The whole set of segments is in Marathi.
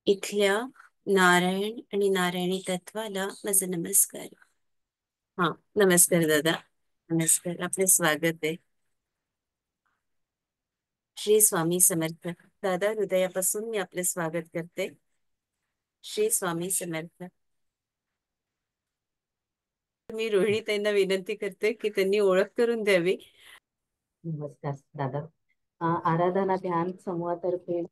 इथल्या नारायण आणि नारायणी तत्वाला माझा नमस्कार. हा, नमस्कार दादा. नमस्कार, आपले स्वागत आहे. श्री स्वामी समर्थ. दादा, हृदयापासून मी आपले स्वागत करते. श्री स्वामी समर्थ. मी रोहिणी त्यांना विनंती करते की त्यांनी ओळख करून द्यावी. नमस्कार दादा. आराधना ध्यान समूहातर्फे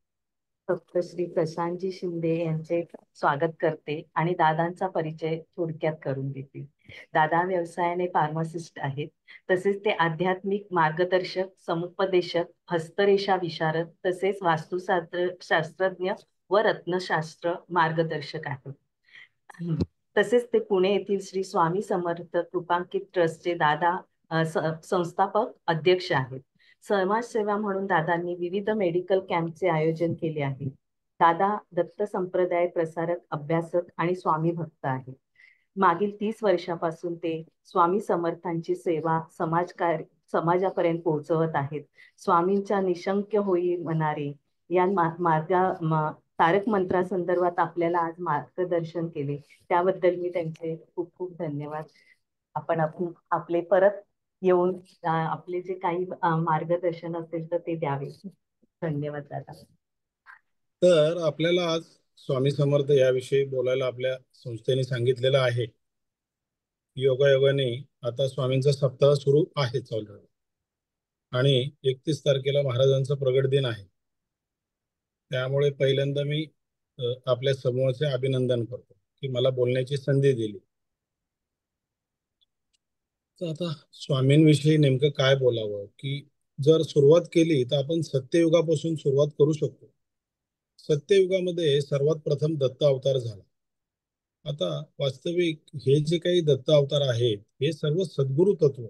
फक्त श्री प्रशांतजी शिंदे यांचे स्वागत करते आणि दादांचा परिचय थोडक्यात करून देते. दादा व्यवसायाने फार्मासिस्ट आहेत. तसेच ते आध्यात्मिक मार्गदर्शक, समुपदेशक, हस्तरेषा विशारद तसेच वास्तुशास्त्र शास्त्रज्ञ व रत्नशास्त्र मार्गदर्शक आहेत. तसेच ते पुणे येथील श्री स्वामी समर्थ कृपांकित ट्रस्टचे दादा संस्थापक अध्यक्ष आहेत. समाजसेवा म्हणून दादांनी विविध मेडिकल कॅम्पचे आयोजन केले आहे. दादा दत्त संप्रदाय प्रसारक, अभ्यासक आणि स्वामी भक्त आहेत. मागील 30 वर्षापासून ते स्वामी समर्थांची सेवा समाजापर्यंत पोहोचवत आहेत. स्वामींच्या निशंक होई म्हणारे या तारक मंत्रासंदर्भात आपल्याला आज मार्गदर्शन केले, त्याबद्दल मी त्यांचे खूप खूप धन्यवाद. आपण आपले परत येऊन आपले जे काही मार्गदर्शन असेल तर ते द्यावे. धन्यवाद दादा. तर आपल्याला आज स्वामी समर्थ याविषयी बोलायला आपल्या संस्थेने सांगितलेलं आहे. योगायोगाने आता स्वामींचा सप्ताह सुरू आहे ऑलरेडी, आणि 31 तारखेला महाराजांचा प्रगट दिन आहे. त्यामुळे पहिल्यांदा मी आपल्या समूहाचे अभिनंदन करतो की मला बोलण्याची संधी दिली. तर आता स्वामींविषयी नेमकं काय बोलावं, की जर सुरुवात केली तर आपण सत्ययुगापासून सुरुवात करू शकतो. सत्ययुगामध्ये सर्वात प्रथम दत्त अवतार झाला. आता वास्तविक हे जे काही दत्त अवतार आहेत हे सर्व सद्गुरु तत्व,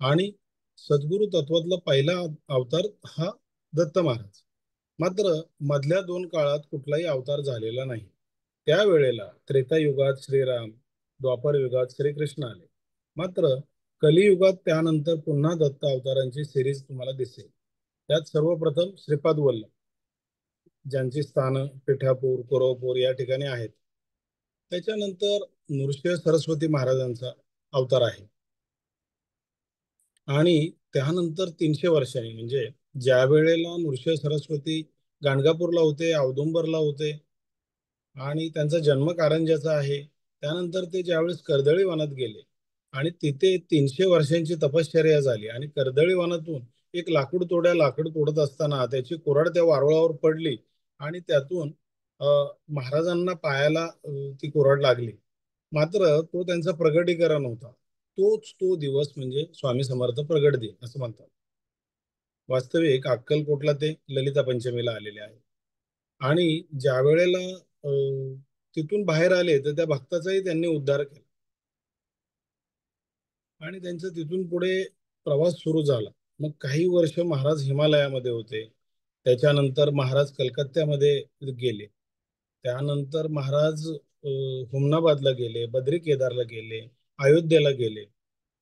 आणि सद्गुरु तत्वातला पहिला अवतार हा दत्त महाराज. मात्र मधल्या 2 काळात कुठलाही अवतार झालेला नाही. त्यावेळेला त्रेतायुगात श्रीराम, द्वापर युगात श्रीकृष्ण आले. मात्र कलियुगात त्यानंतर पुन्हा दत्त अवतारांची सिरीज तुम्हाला दिसेल. त्यात सर्वप्रथम श्रीपाद वल्लभ, ज्यांची स्थानं पिठापूर, कोरवपूर या ठिकाणी आहेत. त्याच्यानंतर नृसिंह सरस्वती महाराजांचा अवतार आहे. आणि त्यानंतर 300 वर्षांनी, म्हणजे ज्या वेळेला नृसिंह सरस्वती गाणगापूरला होते, औदुंबरला होते आणि त्यांचा जन्म कारंजाचा आहे, त्यानंतर ते ज्यावेळेस कर्दळी वनात गेले आणि तिथे 300 वर्षांची तपश्चर्या झाली आणि कर्दळी वनातून एक लाकूड तोडत असताना त्याची कुऱ्हाड त्या वारुळावर पडली आणि त्यातून महाराजांना पायाला ती कुऱ्हाड लागली. मात्र तो त्यांचा प्रगटीकरण होता. तोच तो दिवस म्हणजे स्वामी समर्थ प्रगट दिन असं म्हणतात. वास्तविक अक्कलकोटला ते ललिता पंचमीला आलेले आहे. आणि ज्या वेळेला तिथून बाहेर आले तर त्या भक्ताचाही त्यांनी उद्धार केला आणि त्यांचा तिथून पुढे प्रवास सुरू झाला. मग काही वर्ष महाराज हिमालयामध्ये होते. त्याच्यानंतर महाराज कलकत्त्यामध्ये गेले. त्यानंतर महाराज हुमनाबादला गेले, बद्री केदारला गेले, अयोध्येला गेले.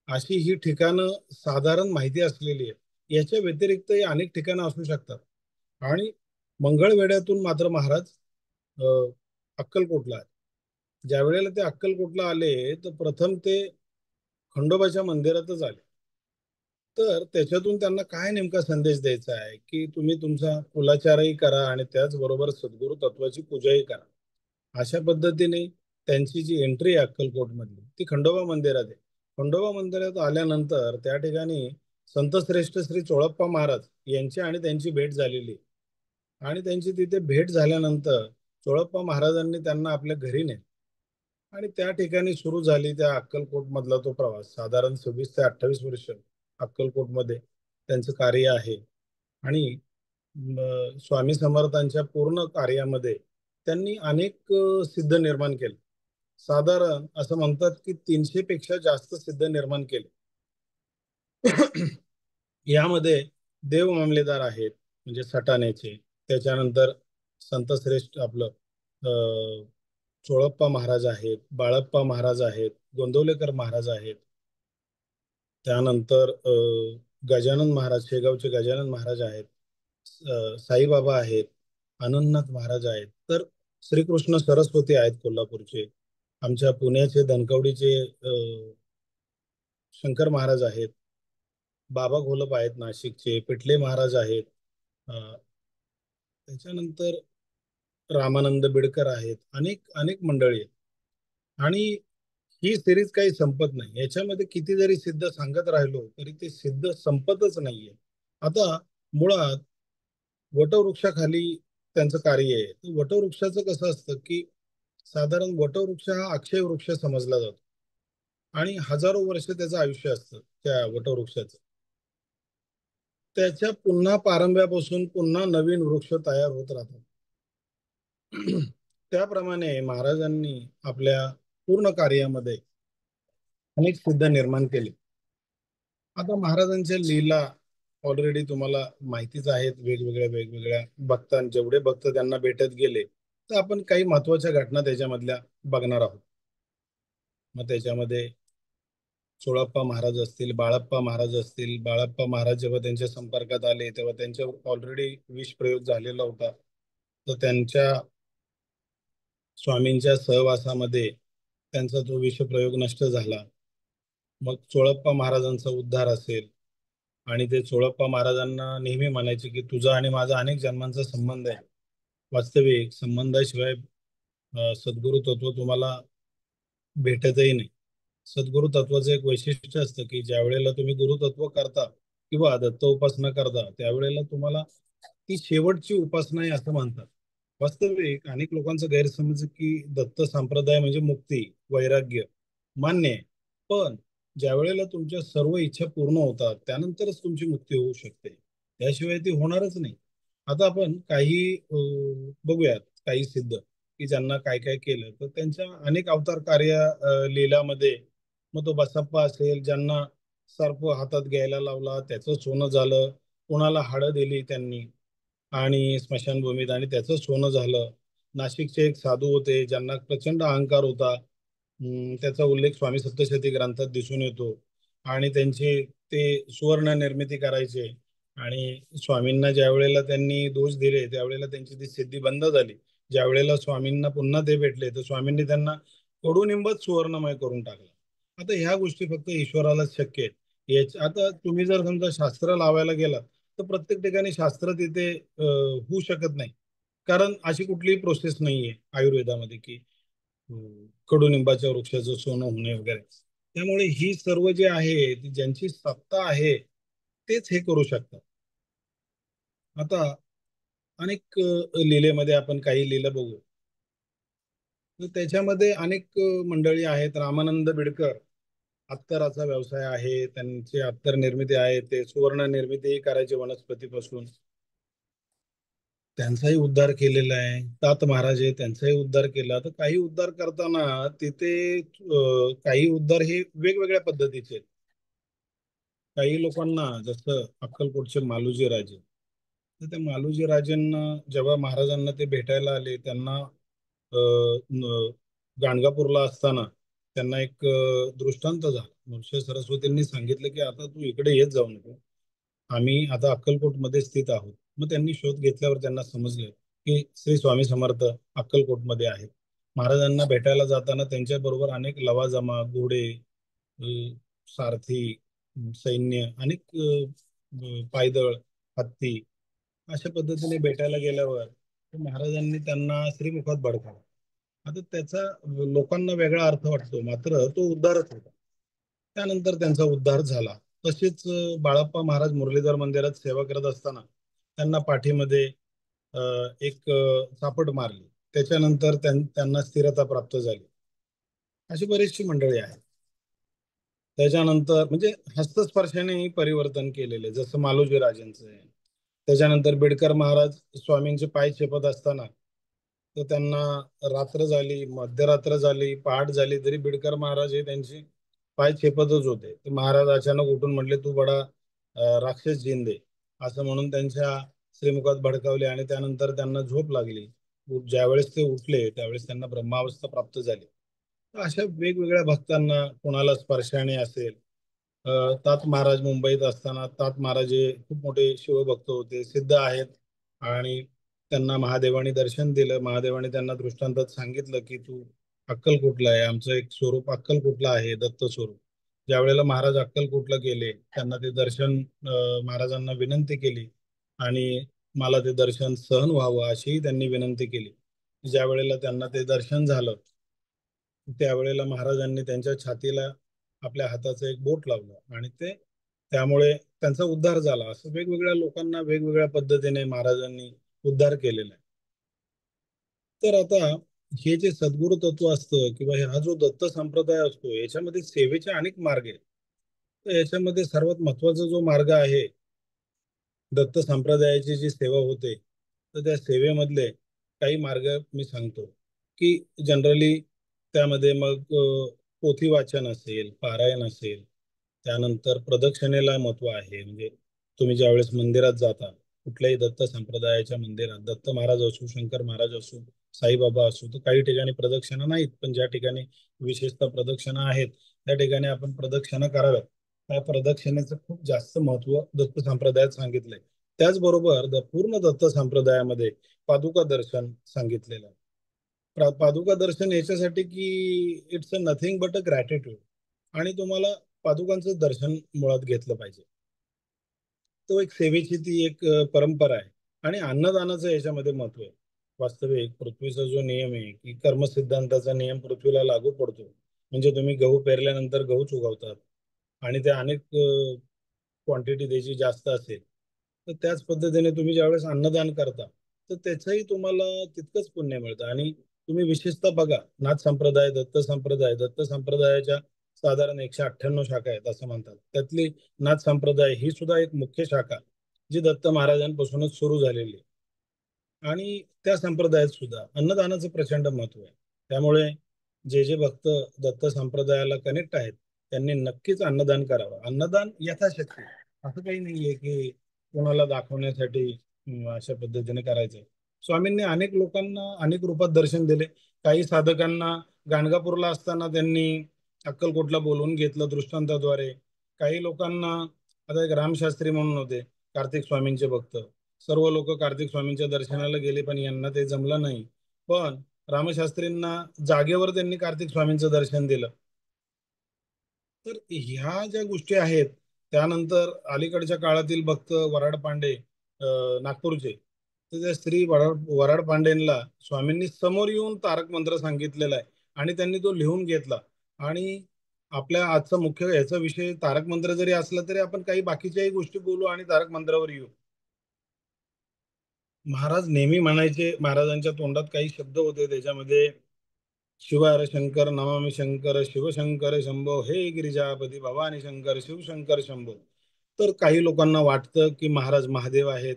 अशी ही ठिकाणं साधारण माहिती असलेली आहे. याच्या व्यतिरिक्तही अनेक ठिकाणं असू शकतात. आणि मंगळवेढ्यातून मात्र महाराज अक्कलकोटला आहे. ज्या वेळेला ते अक्कलकोटला आले तर प्रथम ते खंडोबाच्या मंदिरातच आले. तर त्याच्यातून त्यांना काय नेमका संदेश द्यायचा आहे, की तुम्ही तुमचा कुलाचारही करा आणि त्याचबरोबर सद्गुरु तत्वाची पूजाही करा. अशा पद्धतीने त्यांची जी एंट्री आहे अक्कलकोटमधली ती खंडोबा मंदिरात आहे. खंडोबा मंदिरात आल्यानंतर त्या ठिकाणी संतश्रेष्ठ श्री चोळप्पा महाराज यांची आणि त्यांची भेट झालेली. आणि त्यांची तिथे भेट झाल्यानंतर चोळप्पा महाराजांनी त्यांना आपल्या घरी नेले आणि त्या ठिकाणी सुरू झाली त्या अक्कलकोट मधला तो प्रवास. साधारण 26 ते 28 वर्ष अक्कलकोटमध्ये त्यांचं कार्य आहे. आणि स्वामी समर्थांच्या पूर्ण कार्यामध्ये त्यांनी अनेक सिद्ध निर्माण केले. साधारण असं म्हणतात की 300 पेक्षा जास्त सिद्ध निर्माण केले. यामध्ये देव मामलेदार आहेत म्हणजे सटाण्याचे, त्याच्यानंतर संतश्रेष्ठ आपलं चोळप्पा महाराज आहेत, बाळप्पा महाराज आहेत, गोंदवलेकर महाराज आहेत, त्यानंतर गजानन महाराज, शेगावचे गजानन महाराज आहेत, साईबाबा आहेत, आनंदनाथ महाराज आहेत. तर श्रीकृष्ण सरस्वती आहेत कोल्हापूरचे, आमच्या पुण्याचे धनकवडीचे शंकर महाराज आहेत, बाबा घोलप आहेत नाशिकचे, पिठले महाराज आहेत, अ, त्याच्यानंतर रामानंद बिडकर आहेत, अनेक अनेक मंडळी आहेत. आणि ही सिरीज काही संपत नाही, याच्यामध्ये किती जरी सिद्ध सांगत राहिलो तरी ते सिद्ध संपतच नाहीये. आता मुळात वटवृक्षाखाली त्यांचं कार्य आहे. वटवृक्षाचं कसं असतं की साधारण वटवृक्ष हा अक्षय वृक्ष समजला जातो आणि हजारो वर्ष त्याचं आयुष्य असतं त्या वटवृक्षाचं. त्याच्या पुन्हा पारंब्यापासून पुन्हा नवीन वृक्ष तयार होत राहतात. त्याप्रमाणे महाराजांनी आपल्या पूर्ण कार्यामध्ये अनेक सिद्ध निर्माण केले. आता महाराजांच्या लीला ऑलरेडी तुम्हाला माहितीच आहेत, वेगवेगळ्या वेगवेगळ्या भक्तां जेवढे भक्त त्यांना भेटत गेले, तर आपण काही महत्वाच्या घटना त्याच्यामधल्या बघणार आहोत. मग त्याच्यामध्ये सोळाप्पा महाराज असतील, बाळप्पा महाराज असतील. बाळप्पा महाराज जेव्हा त्यांच्या संपर्कात आले तेव्हा त्यांच्यावर ऑलरेडी विष प्रयोग झालेला होता, तर त्यांच्या स्वामींच्या सहवासामध्ये त्यांचा तो विषप्रयोग नष्ट झाला. मग चोळप्पा महाराजांचा उद्धार असेल, आणि ते चोळप्पा महाराजांना नेहमी म्हणायचे की तुझा आणि माझा अनेक जन्मांचा संबंध आहे. वास्तविक संबंधाशिवाय सद्गुरु तत्व तुम्हाला भेटतही नाही. सद्गुरु तत्वाचं एक वैशिष्ट्य असतं की ज्या वेळेला तुम्ही गुरुतत्व करता किंवा दत्त उपासना करता त्यावेळेला तुम्हाला ती शेवटची उपासना आहे असं म्हणतात. वास्तविक अनेक लोकांचा गैरसमज आहे की दत्त संप्रदाय म्हणजे मुक्ती, वैराग्य. मान्य आहे, पण ज्या वेळेला तुमच्या सर्व इच्छा पूर्ण होतात त्यानंतरच तुमची मुक्ती होऊ शकते, त्याशिवाय ती होणारच नाही. आता आपण काही बघूयात काही सिद्ध की ज्यांना काय काय केलं, तर त्यांच्या अनेक अवतार कार्य लीलामध्ये. मग तो बसप्पा असेल, ज्यांना सर्प हातात घ्यायला लावला त्याचं सोनं झालं, कोणाला हाडं दिली त्यांनी आणि स्मशानभूमीत आणि त्याचं सोनं झालं. नाशिकचे एक साधू होते ज्यांना प्रचंड अहंकार होता. त्याचा उल्लेख स्वामी सप्तशती ग्रंथात दिसून येतो. आणि त्यांचे ते सुवर्ण निर्मिती करायचे, आणि स्वामींना ज्या वेळेला त्यांनी दोष दिले त्यावेळेला त्यांची ती सिद्धी बंद झाली. ज्या वेळेला स्वामींना पुन्हा ते भेटले तर स्वामींनी त्यांना कडुनिंबच सुवर्णमय करून टाकलं. आता ह्या गोष्टी फक्त ईश्वरालाच शक्य आहेत. आता तुम्ही जर समजा शास्त्र लावायला गेलात तर प्रत्येक ठिकाणी शास्त्र तिथे होऊ शकत नाही, कारण अशी कुठलीही प्रोसेस नाहीये आयुर्वेदामध्ये की कडुनिंबाच्या वृक्षाचं सोनं होणे वगैरे. त्यामुळे ही सर्व जे आहे ती ज्यांची सत्ता आहे तेच हे करू शकतात. आता अनेक लीलेमध्ये आपण काही लीला बघू, तर त्याच्यामध्ये अनेक मंडळी आहेत. रामानंद बिडकर, अत्तराचा व्यवसाय आहे त्यांची, अत्तर निर्मिती आहे, ते सुवर्ण निर्मिती करायचे वनस्पतीपासून. त्यांचाही उद्धार केलेला आहे. तात महाराज आहे, त्यांचाही उद्धार केला. तर काही उद्धार करताना तिथे काही उद्धार हे वेगवेगळ्या पद्धतीचे आहेत. काही लोकांना जसं अक्कलकोटचे मालोजी राजे, तर त्या मालोजी राजेंना जेव्हा महाराजांना ते भेटायला आले, त्यांना गाणगापूरला असताना त्यांना एक दृष्टांत झाला. नृसिंह सरस्वतींनी सांगितलं की आता तू इकडे येत जाऊ नको, आम्ही आता अक्कलकोटमध्ये स्थित आहोत. मग त्यांनी शोध घेतल्यावर त्यांना समजलं की श्री स्वामी समर्थ अक्कलकोटमध्ये आहेत. महाराजांना भेटायला जाताना त्यांच्या बरोबर अनेक लवाजमा, घोडे, सारथी, सैन्य, अनेक पायदळ, हत्ती, अशा पद्धतीने भेटायला गेल्यावर महाराजांनी त्यांना श्रीमुखात बडकावलं. आता त्याचा लोकांना वेगळा अर्थ वाटतो, मात्र तो उद्धारच होता. त्यानंतर त्यांचा उद्धार झाला. तसेच बाळप्पा महाराज मुरलीधर मंदिरात सेवा करत असताना त्यांना पाठीमध्ये एक चापट मारली, त्याच्यानंतर त्यांना स्थिरता प्राप्त झाली. अशी बरीचशी मंडळी आहेत. त्याच्यानंतर म्हणजे हस्तस्पर्शाने परिवर्तन केलेले जसं मालोजी राजेंचं आहे. त्याच्यानंतर बिडकर महाराज स्वामींचे पाय चेपत असताना, तर त्यांना रात्र झाली, मध्यरात्र झाली, पहाट झाली तरी बिडकर महाराज हे त्यांचे पाय चेपतच होते. तर महाराज अचानक उठून म्हटले तू बडा राक्षस जिंदे, असं म्हणून त्यांच्या श्रीमुखात भडकावले आणि त्यानंतर त्यांना झोप लागली. ज्यावेळेस ते उठले त्यावेळेस त्यांना ब्रह्मावस्था प्राप्त झाली. तर अशा वेगवेगळ्या भक्तांना, कोणाला स्पर्शाने असेल. तात महाराज मुंबईत असताना तात महाराज हे खूप मोठे शिवभक्त होते, सिद्ध आहेत. आणि त्यांना महादेवाने दर्शन दिलं. महादेवाने त्यांना दृष्टांतात सांगितलं की तू अक्कलकोटला आहे, आमचं एक स्वरूप अक्कलकोटला आहे, दत्त स्वरूप. ज्या वेळेला महाराज अक्कलकोटला गेले, त्यांना ते दर्शन महाराजांना विनंती केली आणि मला ते दर्शन सहन व्हावं अशीही त्यांनी विनंती केली. ज्या वेळेला त्यांना ते दर्शन झालं, त्यावेळेला महाराजांनी त्यांच्या छातीला आपल्या हाताचं एक बोट लावलं आणि ते त्यामुळे त्यांचा उद्धार झाला. असं वेगवेगळ्या लोकांना वेगवेगळ्या पद्धतीने महाराजांनी उद्धार केलेला आहे. तर आता हे जे सद्गुरु तत्व असतं किंवा हा जो दत्त संप्रदाय असतो, याच्यामध्ये सेवेचे अनेक मार्ग आहेत. तर याच्यामध्ये सर्वात महत्वाचा जो मार्ग आहे, दत्त संप्रदायाची जी सेवा होते, तर त्या सेवेमधले काही मार्ग मी सांगतो की जनरली त्यामध्ये मग पोथी वाचन असेल, पारायण असेल, त्यानंतर प्रदक्षिणेला महत्व आहे. म्हणजे तुम्ही ज्यावेळेस मंदिरात जाता, कुठल्याही दत्त संप्रदायाच्या मंदिरात, दत्त महाराज असू, शंकर महाराज असू, साईबाबा असू, तर काही ठिकाणी प्रदक्षिणा नाहीत, पण ज्या ठिकाणी विशेषतः प्रदक्षिणा आहेत त्या ठिकाणी आपण प्रदक्षिणा कराव्यात. त्या प्रदक्षिणेचं खूप जास्त महत्व दत्त संप्रदायात सांगितलंय. त्याचबरोबर पूर्ण दत्त संप्रदायामध्ये पादुका दर्शन सांगितलेलं आहे. पादुका दर्शन याच्यासाठी की it's a nothing but a gratitude, आणि तुम्हाला पादुकांचं दर्शन मुळात घेतलं पाहिजे. तो एक सेवेची ती एक परंपरा आहे. आणि अन्नदानाचं याच्यामध्ये महत्व आहे. वास्तविक पृथ्वीचा जो नियम आहे की कर्मसिद्धांताचा नियम पृथ्वीला लागू पडतो. म्हणजे तुम्ही गहू पेरल्यानंतर गहूच उगवतात आणि ते अनेक क्वांटिटी त्याची जास्त असेल, तर त्याच पद्धतीने तुम्ही ज्यावेळेस अन्नदान करता, तर त्याचंही तुम्हाला तितकंच पुण्य मिळतं. आणि तुम्ही विशेषतः बघा, नाथ संप्रदाय, दत्त संप्रदायाच्या साधारण 198 शाखा आहेत असं म्हणतात. त्यातली नाथ संप्रदाय ही सुद्धा एक मुख्य शाखा, जी दत्त महाराजांपासूनच सुरू झालेली आहे. आणि त्या संप्रदायात सुद्धा अन्नदानाचं प्रचंड महत्व आहे. त्यामुळे जे जे भक्त दत्त संप्रदायाला कनेक्ट आहेत, त्यांनी नक्कीच अन्नदान करावं. अन्नदान यथाशक्ती, असं काही नाहीये की कोणाला दाखवण्यासाठी अशा पद्धतीने करायचंय. स्वामींनी अनेक लोकांना अनेक रूपात दर्शन दिले. काही साधकांना गाणगापूरला असताना त्यांनी अक्कलकोटला बोलवून घेतलं दृष्टांताद्वारे. काही लोकांना, आता एक रामशास्त्री म्हणून होते, कार्तिक स्वामींचे भक्त. सर्व लोक कार्तिक स्वामींच्या दर्शनाला गेले, पण यांना ते जमलं नाही. पण रामशास्त्रींना जागेवर त्यांनी कार्तिक स्वामींचं दर्शन दिलं. तर ह्या ज्या गोष्टी आहेत, त्यानंतर अलीकडच्या काळातील भक्त वराड पांडे, नागपूरचे, तर त्या श्री वराड पांडेंना स्वामींनी समोर येऊन तारक मंत्र सांगितलेला आहे आणि त्यांनी तो लिहून घेतला. आणि आपल्या आजचा मुख्य याचा विषय तारक मंत्र जरी असला तरी आपण काही बाकीच्याही गोष्टी बोलू आणि तारक मंत्रावर येऊ. महाराज नेहमी म्हणायचे, महाराजांच्या तोंडात काही शब्द होते त्याच्यामध्ये, शिवार शंकर नमामि शंकर शिवशंकर शंभो, हे गिरिजापती भवानी शंकर शिवशंकर शंभो. तर काही लोकांना वाटतं की महाराज महादेव आहेत.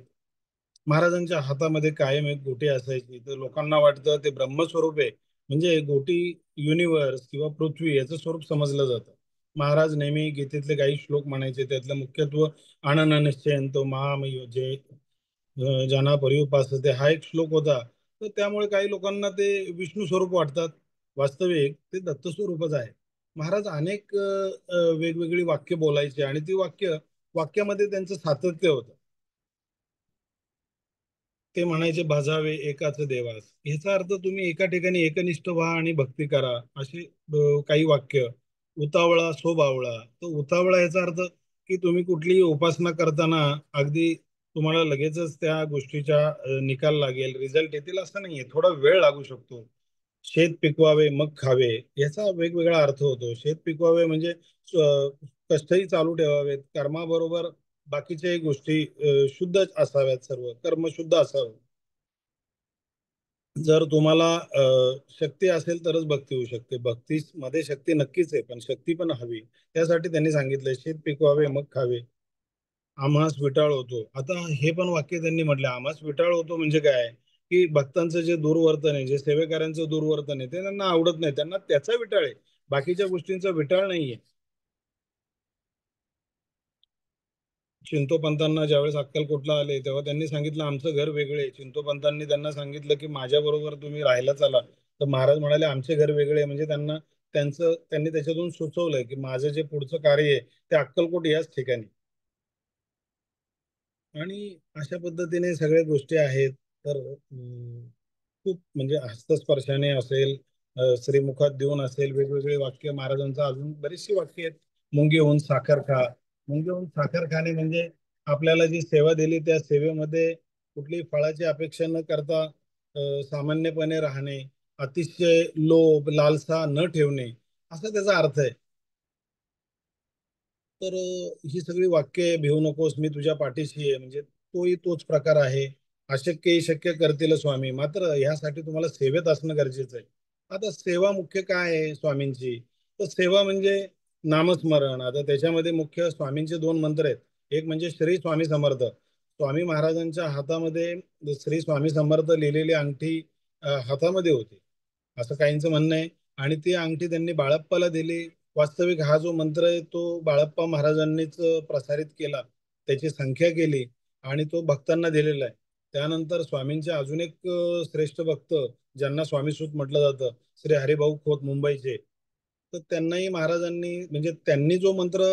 महाराजांच्या हातामध्ये कायम एक गोटी असायची, तर लोकांना वाटतं ते ब्रह्मस्वरूप आहे. म्हणजे गोटी युनिव्हर्स किंवा पृथ्वी याचं स्वरूप समजलं जातं. महाराज नेहमी गीतेतले काही श्लोक म्हणायचे, त्यातलं मुख्यत्व अनन निश्चयंतो माम जे ज्यांना परिउपासते हा एक श्लोक होता. तर त्यामुळे काही लोकांना ते विष्णू स्वरूप वाटतात. वास्तविक ते दत्त स्वरूपच आहे. महाराज अनेक वेगवेगळी वाक्य बोलायचे आणि ती वाक्यामध्ये त्यांचं सातत्य होतं. ते म्हणायचे भाजावे एकाच देवास. ह्याचा अर्थ तुम्ही एका ठिकाणी एकनिष्ठ व्हा आणि भक्ती करा, असे काही वाक्य. उतावळा सो बावळा, तर उतावळा याचा अर्थ की तुम्ही कुठलीही उपासना करताना अगदी तुम्हाला लगेचच त्या गोष्टीचा निकाल लागेल, रिझल्ट येतील असं नाहीये. थोडा वेळ लागू शकतो. शेत पिकवावे मग खावे, याचा वेगवेगळा अर्थ होतो. शेत पिकवावे म्हणजे कष्टही चालू ठेवावेत, कर्माबरोबर बाकीच्याही गोष्टी शुद्ध असाव्यात, सर्व कर्म शुद्ध असावं. जर तुम्हाला शक्ती असेल तरच भक्ती होऊ शकते. भक्ती मध्ये शक्ती नक्कीच आहे, पण शक्ती पण हवी. त्यासाठी त्यांनी सांगितलंय शेत पिकवावे मग खावे, आम्हास विटाळ होतो. आता हे पण वाक्य त्यांनी म्हटलं, आम्हास विटाळ होतो म्हणजे काय, की भक्तांचं जे दुर्वर्तन आहे, जे सेवेकऱ्यांचं दुर्वर्तन आहे, ते त्यांना आवडत नाही. त्यांना त्याचा विटाळ आहे, बाकीच्या गोष्टींचा विटाळ नाहीये. चिंतोपंतांना ज्यावेळेस अक्कलकोटला आले, तेव्हा त्यांनी सांगितलं आमचं घर वेगळे. चिंतोपंतांनी त्यांना सांगितलं की माझ्या बरोबर तुम्ही राहायला चला. तर महाराज म्हणाले आमचे घर वेगळे. म्हणजे त्यांनी त्याच्यातून सुचवलंय की माझं जे पुढचं कार्य आहे ते अक्कलकोट याच ठिकाणी. आणि अशा पद्धतीने सगळ्या गोष्टी आहेत. तर खूप म्हणजे हस्तस्पर्शाने असेल, श्रीमुखात देऊन असेल, वेगवेगळे वाक्य महाराजांचं, अजून बरीचशी वाक्य आहेत. मुंगी होऊन साखर खा. मुंगी होऊन साखर खाणे म्हणजे आपल्याला जी सेवा दिली त्या सेवेमध्ये कुठलीही फळाची अपेक्षा न करता सामान्यपणे राहणे, अतिशय लोभ लालसा न ठेवणे, असा त्याचा अर्थ आहे. तर ही सगळी वाक्य भिवू नकोस, मी तुझ्या पाठीशी आहे, म्हणजे तोही तोच प्रकार आहे. अशक्य ही शक्य करतील स्वामी, मात्र ह्यासाठी तुम्हाला सेवेत असणं गरजेचं आहे. आता सेवा मुख्य काय आहे स्वामींची? तर सेवा म्हणजे नामस्मरण. आता त्याच्यामध्ये मुख्य स्वामींचे दोन मंत्र आहेत. एक म्हणजे श्री स्वामी समर्थ. स्वामी महाराजांच्या हातामध्ये श्री स्वामी समर्थ लिहिलेली अंगठी हातामध्ये होती, असं काहींचं म्हणणं आहे. आणि ती अंगठी त्यांनी बाळप्पाला दिली. वास्तविक हा जो मंत्र आहे तो बाळप्पा महाराजांनीच प्रसारित केला, त्याची संख्या केली आणि तो भक्तांना दिलेला आहे. त्यानंतर स्वामींचे अजून एक श्रेष्ठ भक्त, ज्यांना स्वामीसूत म्हटलं जातं, श्री हरिभाऊ खोत मुंबईचे, तर त्यांनाही महाराजांनी म्हणजे त्यांनी जो मंत्र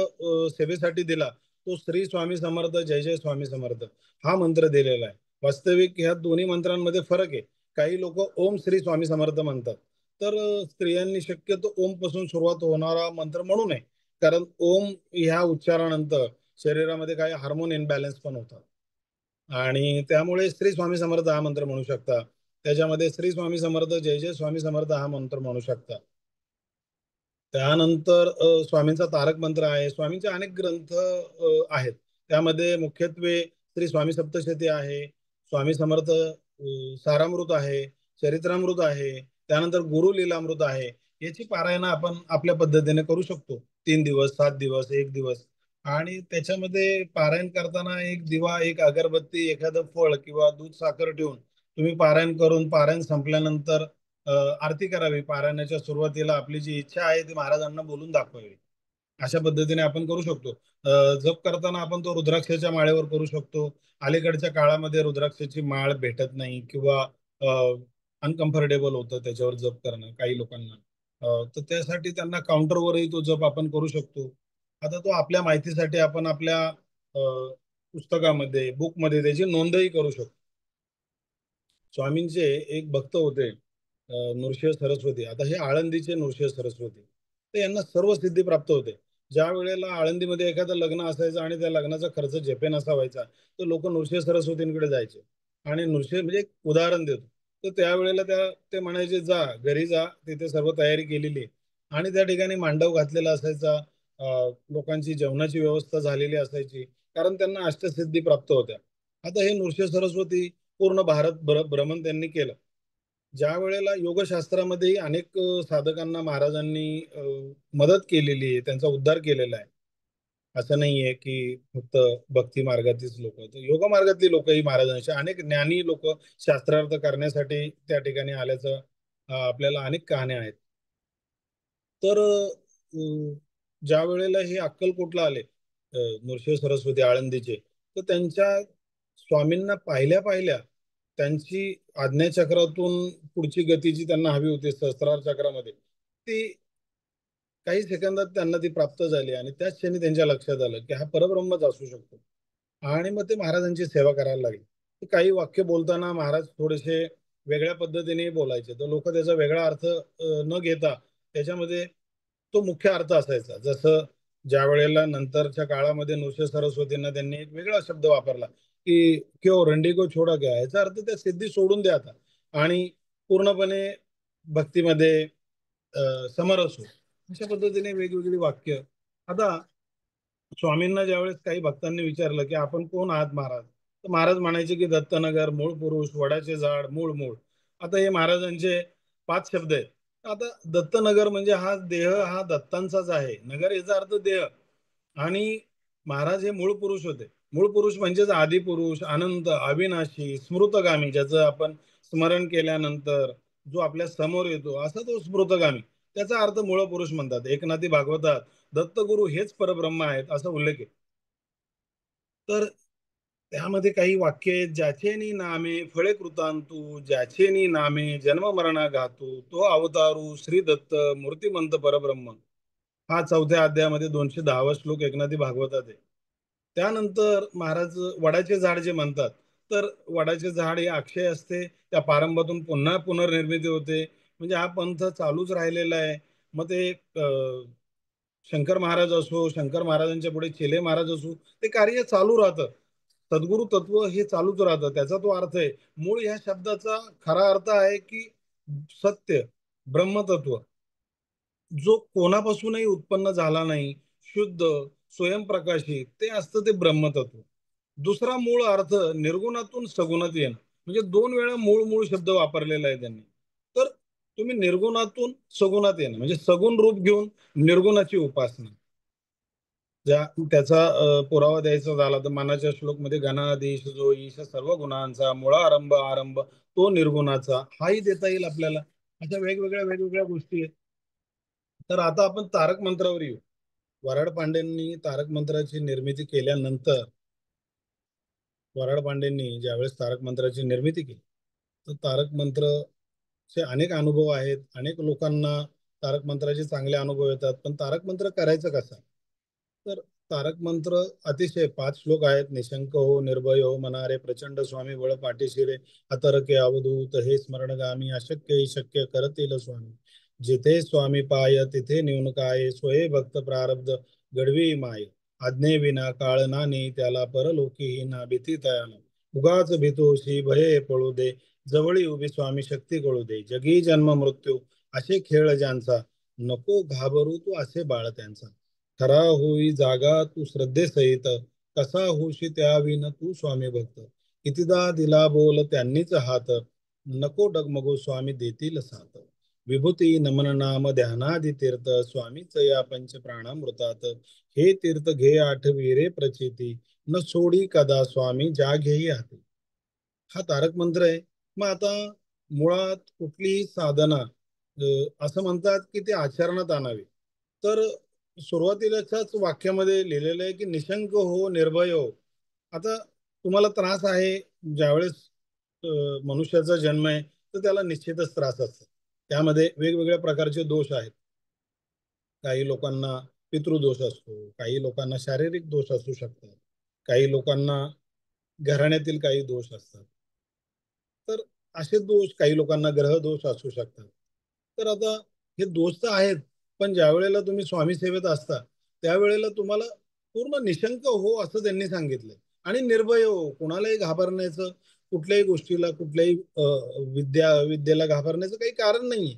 सेवेसाठी दिला तो श्री स्वामी समर्थ जय जय स्वामी समर्थ हा मंत्र दिलेला आहे. वास्तविक ह्या दोन्ही मंत्रांमध्ये फरक आहे. काही लोक ओम श्री स्वामी समर्थ म्हणतात, तर स्त्रियांनी शक्यतो ओम पासून सुरुवात होणारा मंत्र म्हणू नये, कारण ओम ह्या उच्चारानंतर शरीरामध्ये काही हार्मोन इनबॅलन्स पण होतात, आणि त्यामुळे श्री स्वामी समर्थ हा मंत्र म्हणू शकता. त्याच्यामध्ये श्री स्वामी समर्थ जय जय स्वामी समर्थ हा मंत्र म्हणू शकता. त्यानंतर स्वामींचा तारक मंत्र आहे. स्वामींचे अनेक ग्रंथ आहेत. त्यामध्ये मुख्यत्वे श्री स्वामी सप्तशती आहे, स्वामी समर्थ सारामृत आहे, चरित्रामृत आहे, त्यानंतर गुरु लीलामृत आहे. याची पारायण आपण आपल्या पद्धतीने करू शकतो. 3 दिवस, 7 दिवस, 1 दिवस. आणि त्याच्यामध्ये पारायण करताना एक दिवा, एक अगरबत्ती, एखादं फळ किंवा दूध साखर ठेवून तुम्ही पारायण करून पारायण संपल्यानंतर अ, आरती करावी. पारायणाच्या सुरुवातीला आपली जी इच्छा आहे ती महाराजांना बोलून दाखवावी. अशा पद्धतीने आपण करू शकतो. जप करताना आपण तो रुद्राक्षाच्या माळेवर करू शकतो. अलीकडच्या काळामध्ये रुद्राक्षाची माळ भेटत नाही किंवा अनकम्फर्टेबल होतं त्याच्यावर जप करणं काही लोकांना. तर त्यासाठी त्यांना काउंटरवरही तो जप आपण करू शकतो. आता तो आपल्या माहितीसाठी आपण आपल्या पुस्तकामध्ये, बुकमध्ये त्याची नोंदही करू शकतो. स्वामींचे एक भक्त होते, नृसिंह सरस्वती. आता हे आळंदीचे नृसिंह सरस्वती, तर यांना सर्व सिद्धी प्राप्त होते. ज्या वेळेला आळंदीमध्ये एखादं लग्न असायचं आणि त्या लग्नाचा खर्च झेपेनासा व्हायचा, तर लोक नृसिंह सरस्वतींकडे जायचे. आणि नृसिंह म्हणजे एक उदाहरण देतो, तर त्यावेळेला ते म्हणायचे, जा घरी जा, तिथे सर्व तयारी केलेली आहे. आणि त्या ठिकाणी मांडव घातलेला असायचा, लोकांची जेवणाची व्यवस्था झालेली असायची, कारण त्यांना अष्टसिद्धी प्राप्त होत्या. आता हे नृसिंह सरस्वती पूर्ण भारत भ्रमण त्यांनी केलं. ज्या वेळेला योगशास्त्रामध्येही अनेक साधकांना महाराजांनी मदत केलेली आहे, त्यांचा उद्धार केलेला आहे. असं नाहीये की फक्त भक्ती मार्गातलीच लोक, तर योग मार्गातली लोकही महाराजांशी, अनेक ज्ञानी लोक शास्त्रार्थ करण्यासाठी त्या ठिकाणी आल्याचं आपल्याला अनेक कहाण्या आहेत. तर ज्या वेळेला हे अक्कलकोटला आले, नृसिंह सरस्वती आळंदीचे, तर त्यांच्या स्वामींना पाहिल्या पाहिल्या त्यांची आज्ञाचक्रातून पुढची गती जी त्यांना हवी होती सहस्त्रार चक्रामध्ये, ती काही सेकंदात त्यांना ती प्राप्त झाली. आणि त्याच क्षणी त्यांच्या लक्षात आलं की हा परब्रह्मच असू शकतो. आणि मग ते महाराजांची सेवा करायला लागले. तर काही वाक्य बोलताना महाराज थोडेसे वेगळ्या पद्धतीने बोलायचे, तर लोक त्याचा वेगळा अर्थ न घेता त्याच्यामध्ये तो मुख्य अर्थ असायचा. जसं ज्या वेळेला नंतरच्या काळामध्ये नृसिंह सरस्वतींना त्यांनी एक वेगळा शब्द वापरला की क्यो रंडी को छोडा गया, याचा अर्थ त्या सिद्धी सोडून द्या आता आणि पूर्णपणे भक्तीमध्ये समरस हो. अशा पद्धतीने वेगवेगळी वाक्य. आता स्वामींना ज्यावेळेस काही भक्तांनी विचारलं की आपण कोण आहात महाराज, तर महाराज म्हणायचे की दत्तनगर, मूळ पुरुष, वडाचे झाड, मूळ मूळ. आता हे महाराजांचे 5 शब्द आहेत. आता दत्तनगर म्हणजे हा देह हा दत्तांचाच आहे, नगर याचा अर्थ देह. आणि महाराज हे मूळ पुरुष होते. मूळ पुरुष म्हणजेच आदी पुरुष, अनंत, अविनाशी, स्मृतगामी, ज्याचं आपण स्मरण केल्यानंतर जो आपल्या समोर येतो असा तो स्मृतगामी, त्याचा अर्थ मूळ पुरुष म्हणतात. एकनाथी भागवतात दत्तगुरु हेच परब्रह्म आहेत असा उल्लेख आहे. तर त्यामध्ये काही वाक्य आहेत, ज्याचे नी नामे फळे कृतांतू, ज्याचे नी नामे जन्म मरणा घातू, तो अवतारू श्री दत्त मूर्तिमंत परब्रह्म. हा 4थ्या अध्यायामध्ये 210 श्लोक एकनाथी भागवतात आहे. त्यानंतर महाराज वडाचे झाड जे म्हणतात, तर वडाचे झाड हे अक्षय असते, त्या पारंबातून पुन्हा पुनर्निर्मिती होते. म्हणजे हा पंथ चालूच राहिलेला आहे. मग ते शंकर महाराज असो, शंकर महाराजांच्या पुढे चेले महाराज असो, ते कार्य चालू राहतं. सद्गुरु तत्व हे चालूच राहतं. त्याचा तो अर्थ आहे. मूळ ह्या शब्दाचा खरा अर्थ आहे की सत्य, ब्रह्मतत्व, जो कोणापासूनही उत्पन्न झाला नाही, शुद्ध, स्वयंप्रकाशित, ते असतं ते ब्रह्मतत्व. दुसरा मूळ अर्थ निर्गुणातून सगुणात येणं. म्हणजे दोन वेळा मूळ मूळ शब्द वापरलेला आहे त्यांनी. तर तुम्ही निर्गुणातून सगुणात येणं म्हणजे सगुण रूप घेऊन निर्गुणाची उपासना. ज्या त्याचा पुरावा द्यायचा झाला तर मनाच्या श्लोकमध्ये गणाधीश जो ईश सर्व गुणांचा मुळारंभ आरंभ तो निर्गुणाचा हाही देता येईल आपल्याला. अशा वेगवेगळ्या वेगवेगळ्या गोष्टी आहेत. तर आता आपण तारक मंत्रावर येऊ. वराड पांड्यांनी तारक मंत्राची निर्मिती केल्यानंतर वराड पांड्यांनी ज्यावेळेस तारक मंत्राची निर्मिती केली तर तारक मंत्रचे अनेक अनुभव आहेत. अनेक लोकांना तारक मंत्राचे चांगले अनुभव येतात. पण तारक मंत्र करायचं कसा? तर तारक मंत्र अतिशय 5 श्लोक आहेत. निशंक हो निर्भय हो मनारे प्रचंड स्वामी बळ पाठीशी रे अतरके अवधूत हे स्मरणगामी अशक्य ही शक्य करतील स्वामी जिथे स्वामी पाय तिथे न्यून काय स्वये भक्त प्रारब्ध गडवी माय आज्ञे विना काळ नानी त्याला परलोकी ना भीती तयाला उगाच भीतोशी भये पळू दे जवळी उभी स्वामी शक्ती कळू दे जगी जन्म मृत्यू असे खेळ ज्यांचा नको घाबरू तू असे बाळ त्यांचा खरा होई जागा तू श्रद्धेसहित कसा होशी त्याविन तू स्वामी भक्त कितीदा दिला बोल त्यांनीच हात नको डगमगो स्वामी देतील साथ विभूती नमन नाम ध्यानादि तीर्थ स्वामीच या पंच प्राणामृतात हे तीर्थ घे आठवी रे प्रचिती न सोडी कदा स्वामी जा घेई हाती. हा तारक मंत्र आहे. मग आता मुळात कुठलीही साधना असं म्हणतात की ते आचरणात आणावी. तर सुरुवातीलाच्याच वाक्यामध्ये लिहिलेलं आहे की निशंक हो निर्भय हो. आता तुम्हाला त्रास आहे ज्यावेळेस मनुष्याचा जन्म आहे तर त्याला निश्चितच त्रास असतो. त्यामध्ये वेगवेगळ्या प्रकारचे दोष आहेत. काही लोकांना पितृदोष असतो, काही लोकांना शारीरिक दोष असू शकतात, काही लोकांना घराण्यातील काही दोष असतात. तर असे दोष काही लोकांना ग्रह दोष असू शकतात. तर आता हे दोष तर आहेत, पण ज्या वेळेला तुम्ही स्वामी सेवेत असता त्यावेळेला तुम्हाला पूर्ण निशंक हो असं त्यांनी सांगितलंय आणि निर्भय हो. कुणालाही घाबरण्याचं, कुठल्याही गोष्टीला, कुठल्याही विद्येला घाबरण्याचं काही कारण नाहीये.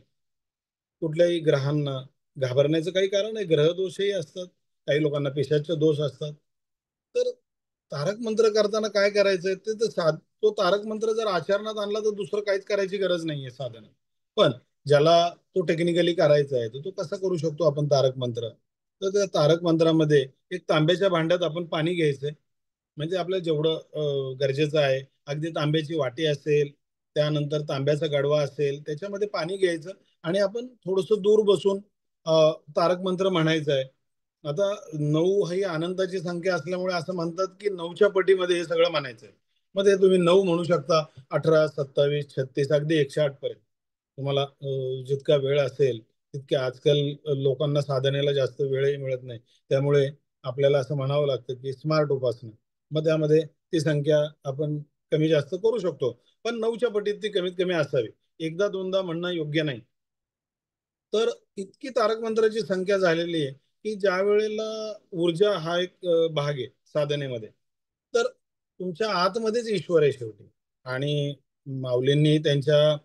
कुठल्याही ग्रहांना घाबरण्याचं काही कारण आहे. ग्रह दोषही असतात, काही लोकांना पेशाचे दोष असतात. तर तारक मंत्र करताना काय करायचंय ते तर तो तारक मंत्र जर आचरणात आणला तर दुसरं काहीच करायची गरज नाहीये साधन. पण ज्याला तो टेक्निकली करायचा आहे तर तो कसा करू शकतो आपण तारक मंत्र? तर त्या तारक मंत्रामध्ये एक तांब्याच्या भांड्यात आपण पाणी घ्यायचंय. म्हणजे आपल्याला जेवढं गरजेचं आहे, अगदी तांब्याची वाटी असेल, त्यानंतर तांब्याचा गडवा असेल, त्याच्यामध्ये पाणी घ्यायचं आणि आपण थोडंसं दूर बसून तारक मंत्र म्हणायचं आहे. आता 9 ही आनंदाची संख्या असल्यामुळे असं म्हणतात की 9च्या पटीमध्ये हे सगळं म्हणायचं आहे. मग ते तुम्ही 9 म्हणू शकता, 18, 27, 36 अगदी 108 पर्यंत. तुम्हाला जितका वेळ असेल तितके आजकाल लोकांना साधनेला जास्त वेळही मिळत नाही. त्यामुळे आपल्याला असं म्हणावं लागतं की स्मार्ट उपासना. मग त्यामध्ये ती संख्या आपण कमी जास्त करू शकतो. पण 9च्या पटीत ती कमीत कमी असावी. एकदा दोनदा म्हणणं योग्य नाही. तर इतकी तारक मंत्राची संख्या झालेली आहे की ज्या वेळेला ऊर्जा हा एक भाग आहे साधनेमध्ये, तर तुमच्या आतमध्येच ईश्वर आहे शेवटी. आणि माऊलींनी त्यांच्या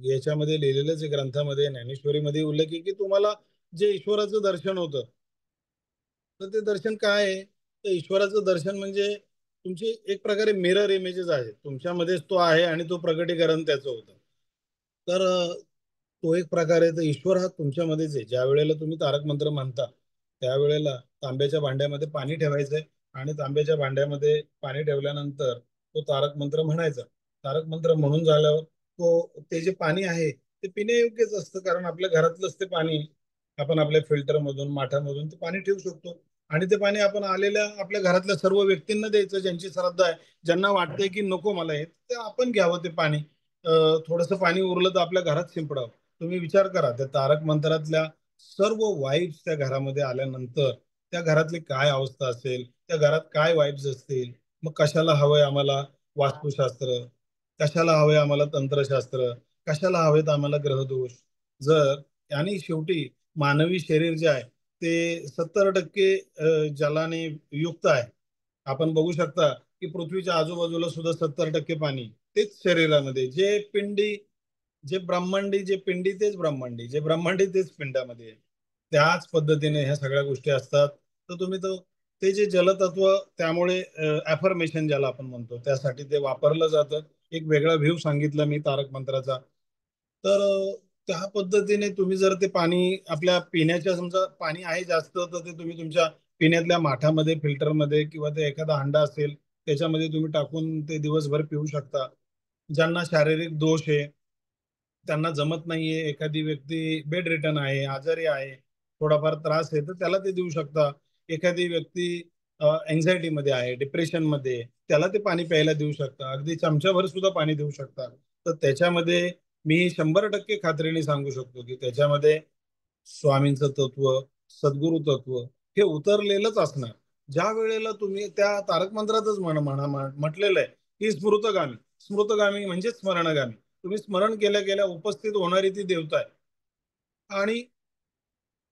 याच्यामध्ये लिहिलेल्याच ग्रंथामध्ये ज्ञानेश्वरीमध्ये उल्लेख आहे की तुम्हाला जे ईश्वराचं दर्शन होतं तर ते दर्शन काय आहे? तर ईश्वराचं दर्शन म्हणजे तुमची एक प्रकारे मिरर इमेजेस आहे. तुमच्यामध्येच तो आहे आणि तो प्रकटीकरण त्याचं होतं. तर तो एक प्रकार आहे. तर ईश्वर हा तुमच्यामध्येच आहे. ज्या वेळेला तुम्ही तारक मंत्र म्हणता त्यावेळेला तांब्याच्या भांड्यामध्ये पाणी ठेवायचंय आणि तांब्याच्या भांड्यामध्ये पाणी ठेवल्यानंतर तो तारक मंत्र म्हणायचा. तारक मंत्र म्हणून झाल्यावर ते जे पाणी आहे ते पिण्यायोग्यच असतं, कारण आपल्या घरातलंच ते पाणी आपण आपल्या फिल्टर मधून माठामधून ते पाणी ठेवू शकतो. आणि ते पाणी आपण आलेल्या आपल्या घरातल्या सर्व व्यक्तींना द्यायचं ज्यांची श्रद्धा आहे, ज्यांना वाटतंय की नको मला हे, ते आपण घ्यावं ते पाणी. थोडंसं पाणी उरलं तर आपल्या घरात शिंपडावं. तुम्ही विचार करा त्या तारक मंत्रातल्या सर्व वाईब्स त्या घरामध्ये आल्यानंतर त्या घरातली काय अवस्था असेल, त्या घरात काय वाईब्स असतील, मग कशाला हवंय आम्हाला वास्तुशास्त्र, कशाला हवे आम्हाला तंत्रशास्त्र, कशाला हवेत आम्हाला ग्रहदोष. जर आणि शेवटी मानवी शरीर जे आहे ते 70% जलाने युक्त आहे. आपण बघू शकता की पृथ्वीच्या आजूबाजूला सुद्धा 70% पाणी. तेच शरीरामध्ये जे पिंडी, जे ब्रह्मांडी, जे पिंडी तेच ब्रह्मांडी, जे ब्रह्मांडी तेच पिंडामध्ये आहे. त्याच पद्धतीने ह्या सगळ्या गोष्टी असतात. तर तुम्ही तो ते जे जलतत्व, त्यामुळे ऍफर्मेशन ज्याला आपण म्हणतो, त्यासाठी ते वापरलं जातं. एक वेगळा व्ह्यू सांगितला मी तारक मंत्राचा. तर त्या पद्धतीने तुम्ही जर ते पाणी आपल्या पिण्याच्या, समजा पाणी आहे जास्त, तर ते तुम्ही तुमच्या पिण्यातल्या माठामध्ये, फिल्टरमध्ये, किंवा ते एखादा हांडा असेल त्याच्यामध्ये तुम्ही टाकून ते दिवसभर पिऊ शकता. ज्यांना शारीरिक दोष आहे, त्यांना जमत नाहीये, एखादी व्यक्ती बेड रिटर्न आहे, आजारी आहे, थोडाफार त्रास आहे, तर त्याला ते देऊ शकता. एखादी व्यक्ती एन्झायटी मध्ये आहे, डिप्रेशन मध्ये आहे, त्याला ते पाणी प्यायला देऊ शकता. अगदी चमच्याभर सुद्धा पाणी देऊ शकता. तर त्याच्यामध्ये मी 100% खात्रीने सांगू शकतो की त्याच्यामध्ये स्वामींचं तत्व, सद्गुरु तत्व हे उतरलेलंच असणार. ज्या वेळेला तुम्ही त्या तारक मंत्रातच म्हटलेलं आहे की स्मृतगामी. स्मृतगामी म्हणजे स्मरणगामी. तुम्ही स्मरण केल्या केल्या उपस्थित होणारी ती देवता आहे. आणि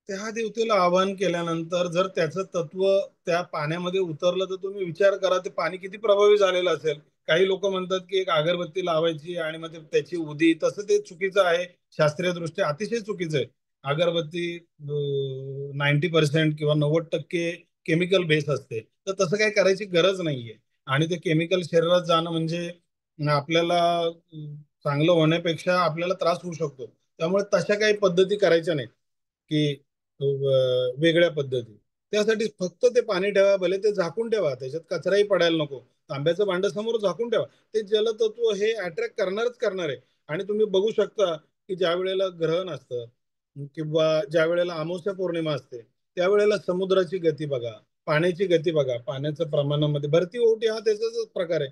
त्या देवतेला आवाहन केल्यानंतर जर त्याचं तत्व त्या पाण्यामध्ये उतरलं, तर तुम्ही विचार करा ते पाणी किती प्रभावी झालेलं असेल. काही लोक म्हणतात की एक अगरबत्ती लावायची आणि मग त्याची उदी, तसं ते चुकीचं आहे. शास्त्रीय दृष्ट्या अतिशय चुकीचं आहे. अगरबत्ती 90% किंवा 90% केमिकल बेस असते. तर तसं काही करायची गरज नाहीये. आणि ते केमिकल शरीरात जाणं म्हणजे आपल्याला चांगलं होण्यापेक्षा आपल्याला त्रास होऊ शकतो. त्यामुळे तशा काही पद्धती करायच्या नाहीत की वेगळ्या पद्धती. त्यासाठी फक्त ते पाणी ठेवा, भले ते झाकून ठेवा, त्याच्यात कचराही पडायला नको. तांब्याचं भांड समोर झाकून ठेवा. ते जलतत्व हे अट्रॅक्ट करणारच करणार आहे. आणि तुम्ही बघू शकता की ज्या वेळेला ग्रहण असतं किंवा ज्या वेळेला अमावस्या पौर्णिमा असते, त्यावेळेला समुद्राची गती बघा, पाण्याची गती बघा, पाण्याच्या प्रमाणामध्ये भरती ओहोटी हा त्याचाच प्रकार आहे.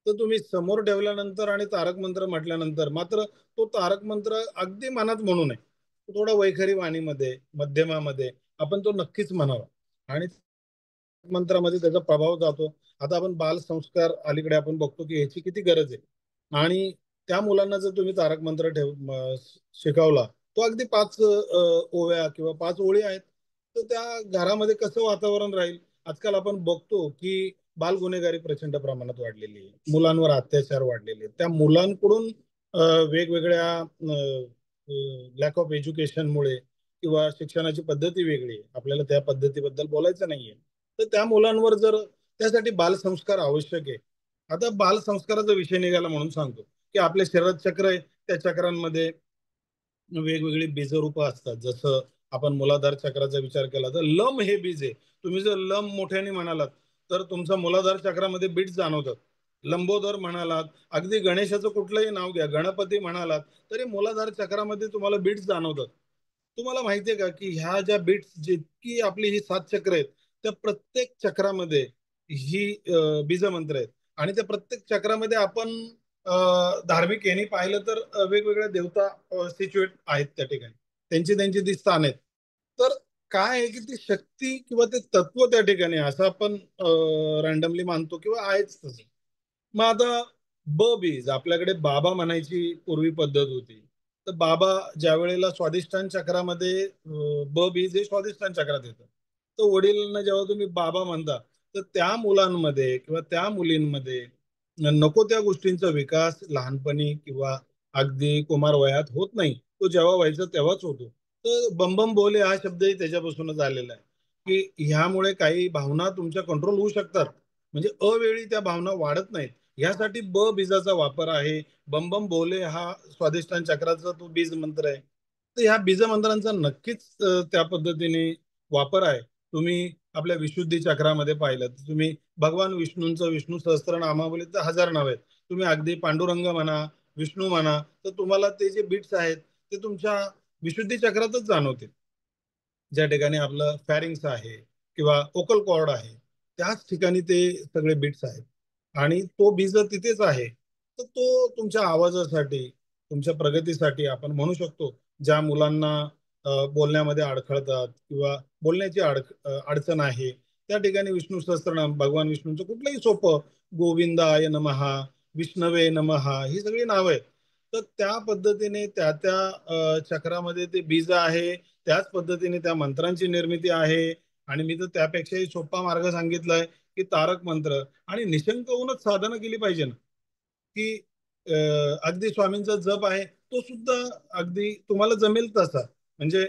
तर तुम्ही समोर ठेवल्यानंतर आणि तारक मंत्र म्हटल्यानंतर मात्र तो तारक मंत्र अगदी मनात म्हणू नये. थोडा वैखरी वाणीमध्ये, मध्यमामध्ये आपण तो नक्कीच म्हणावा. आणि मंत्रामध्ये त्याचा प्रभाव जातो. आता आपण बाल संस्कार अलीकडे आपण बघतो की ह्याची किती गरज आहे. आणि त्या मुलांना जर तुम्ही तारक मंत्र शिकवला, तो अगदी 5 ओव्या किंवा 5 ओळी आहेत, तर त्या घरामध्ये कसं वातावरण राहील. आजकाल आपण बघतो की बाल गुन्हेगारी प्रचंड प्रमाणात वाढलेली आहे, मुलांवर अत्याचार वाढलेले आहेत. त्या मुलांकडून वेगवेगळ्या लॅक ऑफ एज्युकेशनमुळे किंवा शिक्षणाची पद्धती वेगळी आहे, आपल्याला त्या पद्धतीबद्दल बोलायचं नाहीये. तर त्या मुलांवर जर, त्यासाठी बालसंस्कार आवश्यक आहे. आता बालसंस्काराचा विषय निघाला म्हणून सांगतो की आपल्या शरीरात चक्र आहे, त्या चक्रांमध्ये वेगवेगळी बीजरूप असतात. जसं आपण मूलाधार चक्राचा विचार केला तर लम हे बीज आहे. तुम्ही जर लम मोठ्याने म्हणालात तर तुमचा मूलाधार चक्रामध्ये बीट जाणवतात. लंबोदर म्हणालात, अगदी गणेशाचं कुठलंही नाव घ्या, गणपती म्हणालात, तरी मूलाधार चक्रामध्ये तुम्हाला बीट्स जाणवतात. तुम्हाला माहितीये का की ह्या ज्या बीट्स, जितकी आपली ही 7 चक्र आहेत, त्या प्रत्येक चक्रामध्ये ही बीजमंत्र आहेत. आणि त्या प्रत्येक चक्रामध्ये आपण धार्मिक यांनी पाहिलं तर वेगवेगळ्या देवता सिच्युएट आहेत त्या ठिकाणी, त्यांची त्यांची ती स्थान आहेत. तर काय आहे की ती शक्ती किंवा ते तत्व त्या ठिकाणी आहे, असं आपण रँडमली मानतो किंवा आहेच तसं. मग आता ब बीज आपल्याकडे बाबा म्हणायची पूर्वी पद्धत होती. तर बाबा ज्या वेळेला स्वादिष्टान चक्रामध्ये ब बीज हे स्वादिष्टान चक्रात येतं. तर वडिलांना जेव्हा तुम्ही बाबा म्हणता, तर त्या मुलांमध्ये किंवा त्या मुलींमध्ये नको त्या गोष्टींचा विकास लहानपणी किंवा अगदी कुमार वयात होत नाही. तो जेव्हा व्हायचा तेव्हाच होतो. तर बम बोले हा शब्दही त्याच्यापासूनच आलेला आहे की ह्यामुळे काही भावना तुमच्या कंट्रोल होऊ शकतात. म्हणजे अवेळी त्या भावना वाढत नाहीत. यासाठी ब बीजाचा वापर आहे. बम बोले हा स्वादिष्टान चक्राचा तो बीज मंत्र आहे. तर ह्या बीज मंत्रांचा नक्कीच त्या पद्धतीने वापर आहे. तुम्ही आपल्या विशुद्धी चक्रामध्ये पाहिलं तर तुम्ही भगवान विष्णूंचं विष्णू सहस्त्रनामावलीत तर 1000 नाव आहेत. तुम्ही अगदी पांडुरंग म्हणा, विष्णू म्हणा, तर तुम्हाला ते जे बीट्स आहेत ते तुमच्या विशुद्धी चक्रातच जाणवतील. ज्या ठिकाणी आपलं फॅरिंग्स आहे किंवा ओकल कॉर्ड आहे, त्याच ठिकाणी ते सगळे बिट्स आहेत. आणि तो बीज तिथेच आहे. तर तो तुमच्या आवाजासाठी, तुमच्या प्रगतीसाठी आपण म्हणू शकतो. ज्या मुलांना बोलण्यामध्ये अडखळतात किंवा बोलण्याची अडचण आहे, त्या ठिकाणी विष्णू सहस्त्रनाम, भगवान विष्णूंचं कुठलंही सोपं गोविंदाय नमहा, विष्णवे नमहा, ही सगळी नावं आहेत. तर त्या पद्धतीने त्या त्या चक्रामध्ये ते बीज आहे, त्याच पद्धतीने त्या मंत्रांची निर्मिती आहे. आणि मी तर त्यापेक्षाही सोपा मार्ग सांगितलाय की तारक मंत्र, आणि निशंक होऊनच साधना केली पाहिजे ना, की अगदी स्वामींचा जप आहे तो सुद्धा अगदी तुम्हाला जमेल तसा. म्हणजे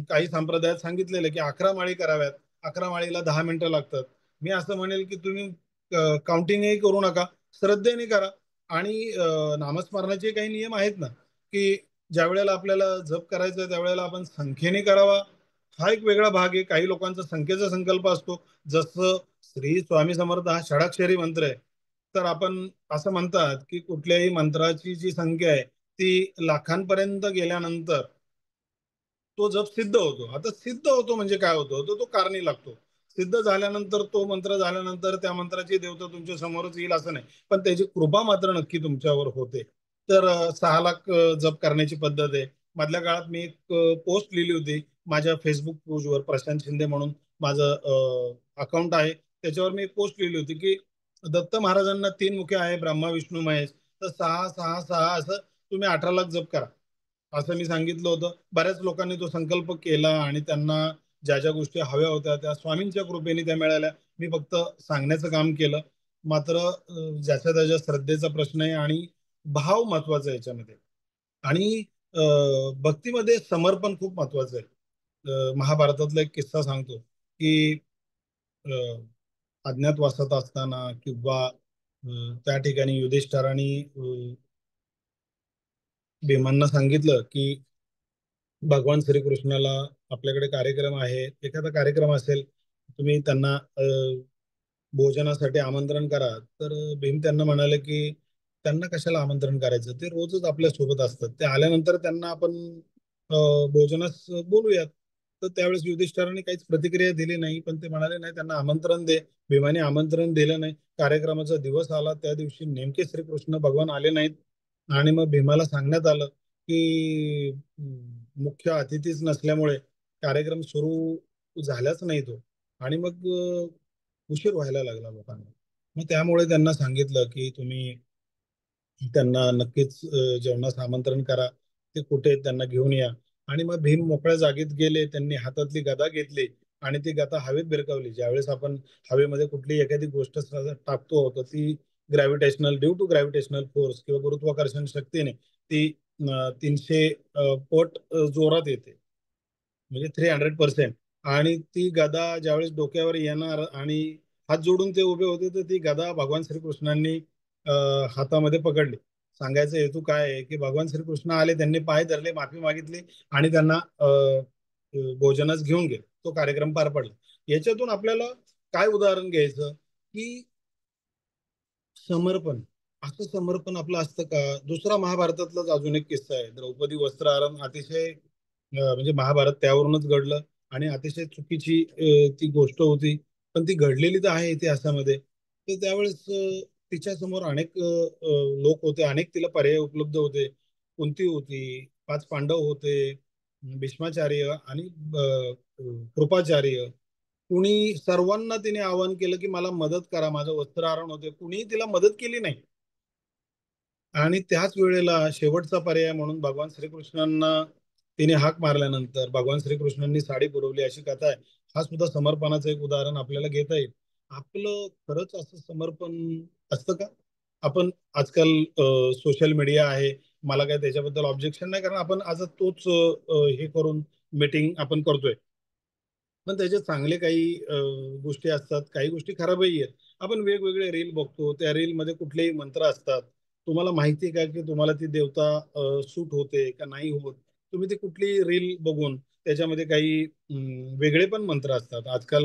काही संप्रदायात सांगितलेलं आहे की 11 माळी कराव्यात, 11 माळीला 10 मिनिटं लागतात. मी असं म्हणेल की तुम्ही काउंटिंगही करू नका, श्रद्धेने करा. आणि नामस्मरणाचे काही नियम आहेत ना, की ज्या वेळेला आपल्याला जप करायचा आहे त्यावेळेला आपण संख्येने करावा, हा एक वेगळा भाग आहे. काही लोकांचा संख्येचा संकल्प असतो. जसं श्री स्वामी समर्थ हा षडाक्षरी मंत्र आहे, तर आपण असं म्हणतात की कुठल्याही मंत्राची जी संख्या आहे ती लाखांपर्यंत गेल्यानंतर तो जप सिद्ध होतो. आता सिद्ध होतो म्हणजे काय होतो, तो तो कारणी लागतो. सिद्ध झाल्यानंतर तो मंत्र झाल्यानंतर त्या मंत्राची देवता तुमच्या समोरच येईल असं नाही, पण त्याची कृपा मात्र नक्की तुमच्यावर होते. तर 6 लाख जप करण्याची पद्धत आहे. मधल्या काळात मी एक पोस्ट लिहिली होती माझ्या फेसबुक पेजवर, प्रशांत शिंदे म्हणून माझं अकाउंट आहे. त्याच्यावर मी एक पोस्ट लिहिली होती की दत्त महाराजांना 3 मुखे आहे, ब्रह्मा विष्णू महेश. तर 6 6 6 असं तुम्ही 18 लाख जप करा, असं मी सांगितलं होतं. बऱ्याच लोकांनी तो संकल्प केला आणि त्यांना ज्या ज्या गोष्टी हव्या होत्या त्या स्वामींच्या कृपेने त्या मिळाल्या. मी फक्त सांगण्याचं काम केलं. मात्र ज्याच्या त्याच्या श्रद्धेचा प्रश्न आहे आणि भाव महत्वाचा आहे याच्यामध्ये. आणि भक्तीमध्ये समर्पण खूप महत्वाचं आहे. महाभारतातला एक किस्सा सांगतो की अ, अज्ञातवासात असताना किंवा त्या ठिकाणी युधिष्ठिराने भीमांना सांगितलं की भगवान श्रीकृष्णाला आपल्याकडे कार्यक्रम आहे, एखादा कार्यक्रम असेल, तुम्ही त्यांना भोजनासाठी आमंत्रण करा. तर भीम त्यांना म्हणाले की त्यांना कशाला आमंत्रण करायचं, ते रोजच आपल्या सोबत असतात, ते आल्यानंतर त्यांना आपण भोजनास बोलूयात. तर त्यावेळेस युधिष्ठिराने काहीच प्रतिक्रिया दिली नाही, पण ते म्हणाले नाही, त्यांना आमंत्रण दे. भीमाने आमंत्रण दिलं नाही. कार्यक्रमाचा दिवस आला, त्या दिवशी नेमके श्रीकृष्ण भगवान आले नाहीत. आणि मग भीमाला सांगण्यात आलं की मुख्य अतिथीच नसल्यामुळे कार्यक्रम सुरू झाल्याच नाही तो. आणि मग उशीर व्हायला लागला लोकांना. मग त्यामुळे त्यांना सांगितलं की तुम्ही त्यांना नक्कीच जेवणास आमंत्रण करा, ते कुठे आहेत त्यांना घेऊन या. आणि मग भीम मोकळ्या जागेत गेले, त्यांनी हातातली गदा घेतली आणि ती गदा हवेत भिरकावली. ज्यावेळेस आपण हवेमध्ये कुठली एखादी गोष्ट टाकतो तर ती gravitational, due to gravitational force किंवा गुरुत्वाकर्षण शक्तीने ती 300 पट जोरात येते, म्हणजे 300%. आणि ती गदा ज्यावेळेस डोक्यावर येणार आणि हात जोडून ते उभे होते, तर ती गदा भगवान श्रीकृष्णांनी हातामध्ये पकडली. सांगायचा हेतू काय आहे की भगवान श्रीकृष्ण आले, त्यांनी पाय धरले, माफी मागितली आणि त्यांना भोजनास घेऊन गेले. तो कार्यक्रम पार पडला. याच्यातून आपल्याला काय उदाहरण घ्यायचं की समर्पण. असं समर्पण आपलं असतं का? दुसरा महाभारतातलाच अजून एक किस्सा आहे, द्रौपदी वस्त्रहरण. अतिशय म्हणजे महाभारत त्यावरूनच घडलं आणि अतिशय चुकीची ती गोष्ट होती, पण ती घडलेली तर आहे इतिहासामध्ये. तर त्यावेळेस तिच्या समोर अनेक लोक होते, अनेक तिला पर्याय उपलब्ध होते. कुंती होती, 5 पांडव होते, भीष्माचार्य आणि कृपाचार्य. कुणी सर्वांना तिने आवाहन केलं की मला मदत करा, माझं वस्त्रहरण होते, कुणीही तिला मदत केली नाही. आणि त्याच वेळेला शेवटचा पर्याय म्हणून भगवान श्रीकृष्णांना तिने हाक मारल्यानंतर भगवान श्रीकृष्णांनी साडी पुरवली, अशी कथा आहे. हा सुद्धा समर्पणाचं एक उदाहरण आपल्याला घेता येईल. आपलं खरंच असं समर्पण असतं का? आपण आजकाल सोशल मीडिया आहे, मला काय त्याच्याबद्दल ऑब्जेक्शन नाही, कारण आपण आज तोच हे करून मीटिंग आपण करतोय. पण त्याचे चांगले काही गोष्टी असतात, काही गोष्टी खराबही आहेत. आपण वेगवेगळे रील बघतो, त्या रील मध्ये कुठलेही मंत्र असतात. तुम्हाला माहिती आहे का की तुम्हाला ती देवता सूट होते का नाही होत? तुम्ही ती कुठली रील बघून त्याच्यामध्ये काही वेगळे पण मंत्र असतात. आजकाल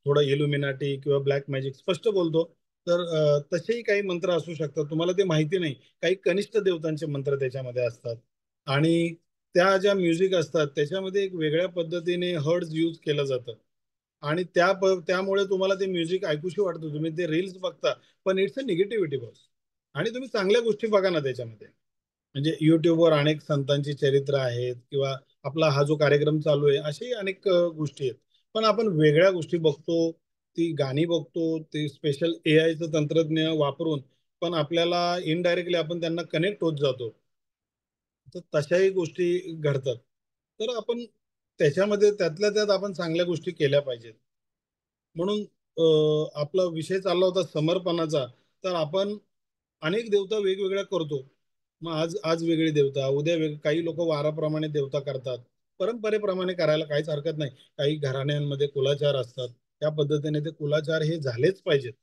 थोडं इल्युमिनाटी किंवा ब्लॅक मॅजिक स्पष्ट बोलतो, तर तसेही काही मंत्र असू शकतात, तुम्हाला ते माहिती नाही. काही कनिष्ठ देवतांचे मंत्र त्याच्यामध्ये असतात. आणि त्या ज्या म्युझिक असतात त्याच्यामध्ये एक वेगळ्या पद्धतीने हर्ड्स यूज केलं जातं. आणि त्यामुळे तुम्हाला ते म्युझिक ऐकूशी वाटतं, तुम्ही ते रील्स बघता, पण इट्स अ निगेटिव्हिटी बॉस. आणि तुम्ही चांगल्या गोष्टी बघा ना त्याच्यामध्ये. म्हणजे युट्यूबवर अनेक संतांची चरित्र आहेत किंवा आपला हा जो कार्यक्रम चालू आहे, अशाही अनेक गोष्टी आहेत. पण आपण वेगळ्या गोष्टी बघतो, ती गाणी बघतो, ते स्पेशल एआयचं तंत्रज्ञ वापरून, पण आपल्याला इनडायरेक्टली आपण त्यांना कनेक्ट होत जातो. तर तशाही गोष्टी घडतात. तर आपण त्याच्यामध्ये त्यातल्या त्यात आपण चांगल्या गोष्टी केल्या पाहिजेत. म्हणून आपला विषय चालला होता समर्पणाचा. तर आपण अनेक देवता वेगवेगळ्या करतो. मग आज आज वेगळी देवता, उद्या काही लोक वाराप्रमाणे देवता करतात. परंपरेप्रमाणे करायला काहीच हरकत नाही. काही घराण्यांमध्ये कुलाचार असतात. त्या पद्धतीने ते कुलाचार हे झालेच पाहिजेत.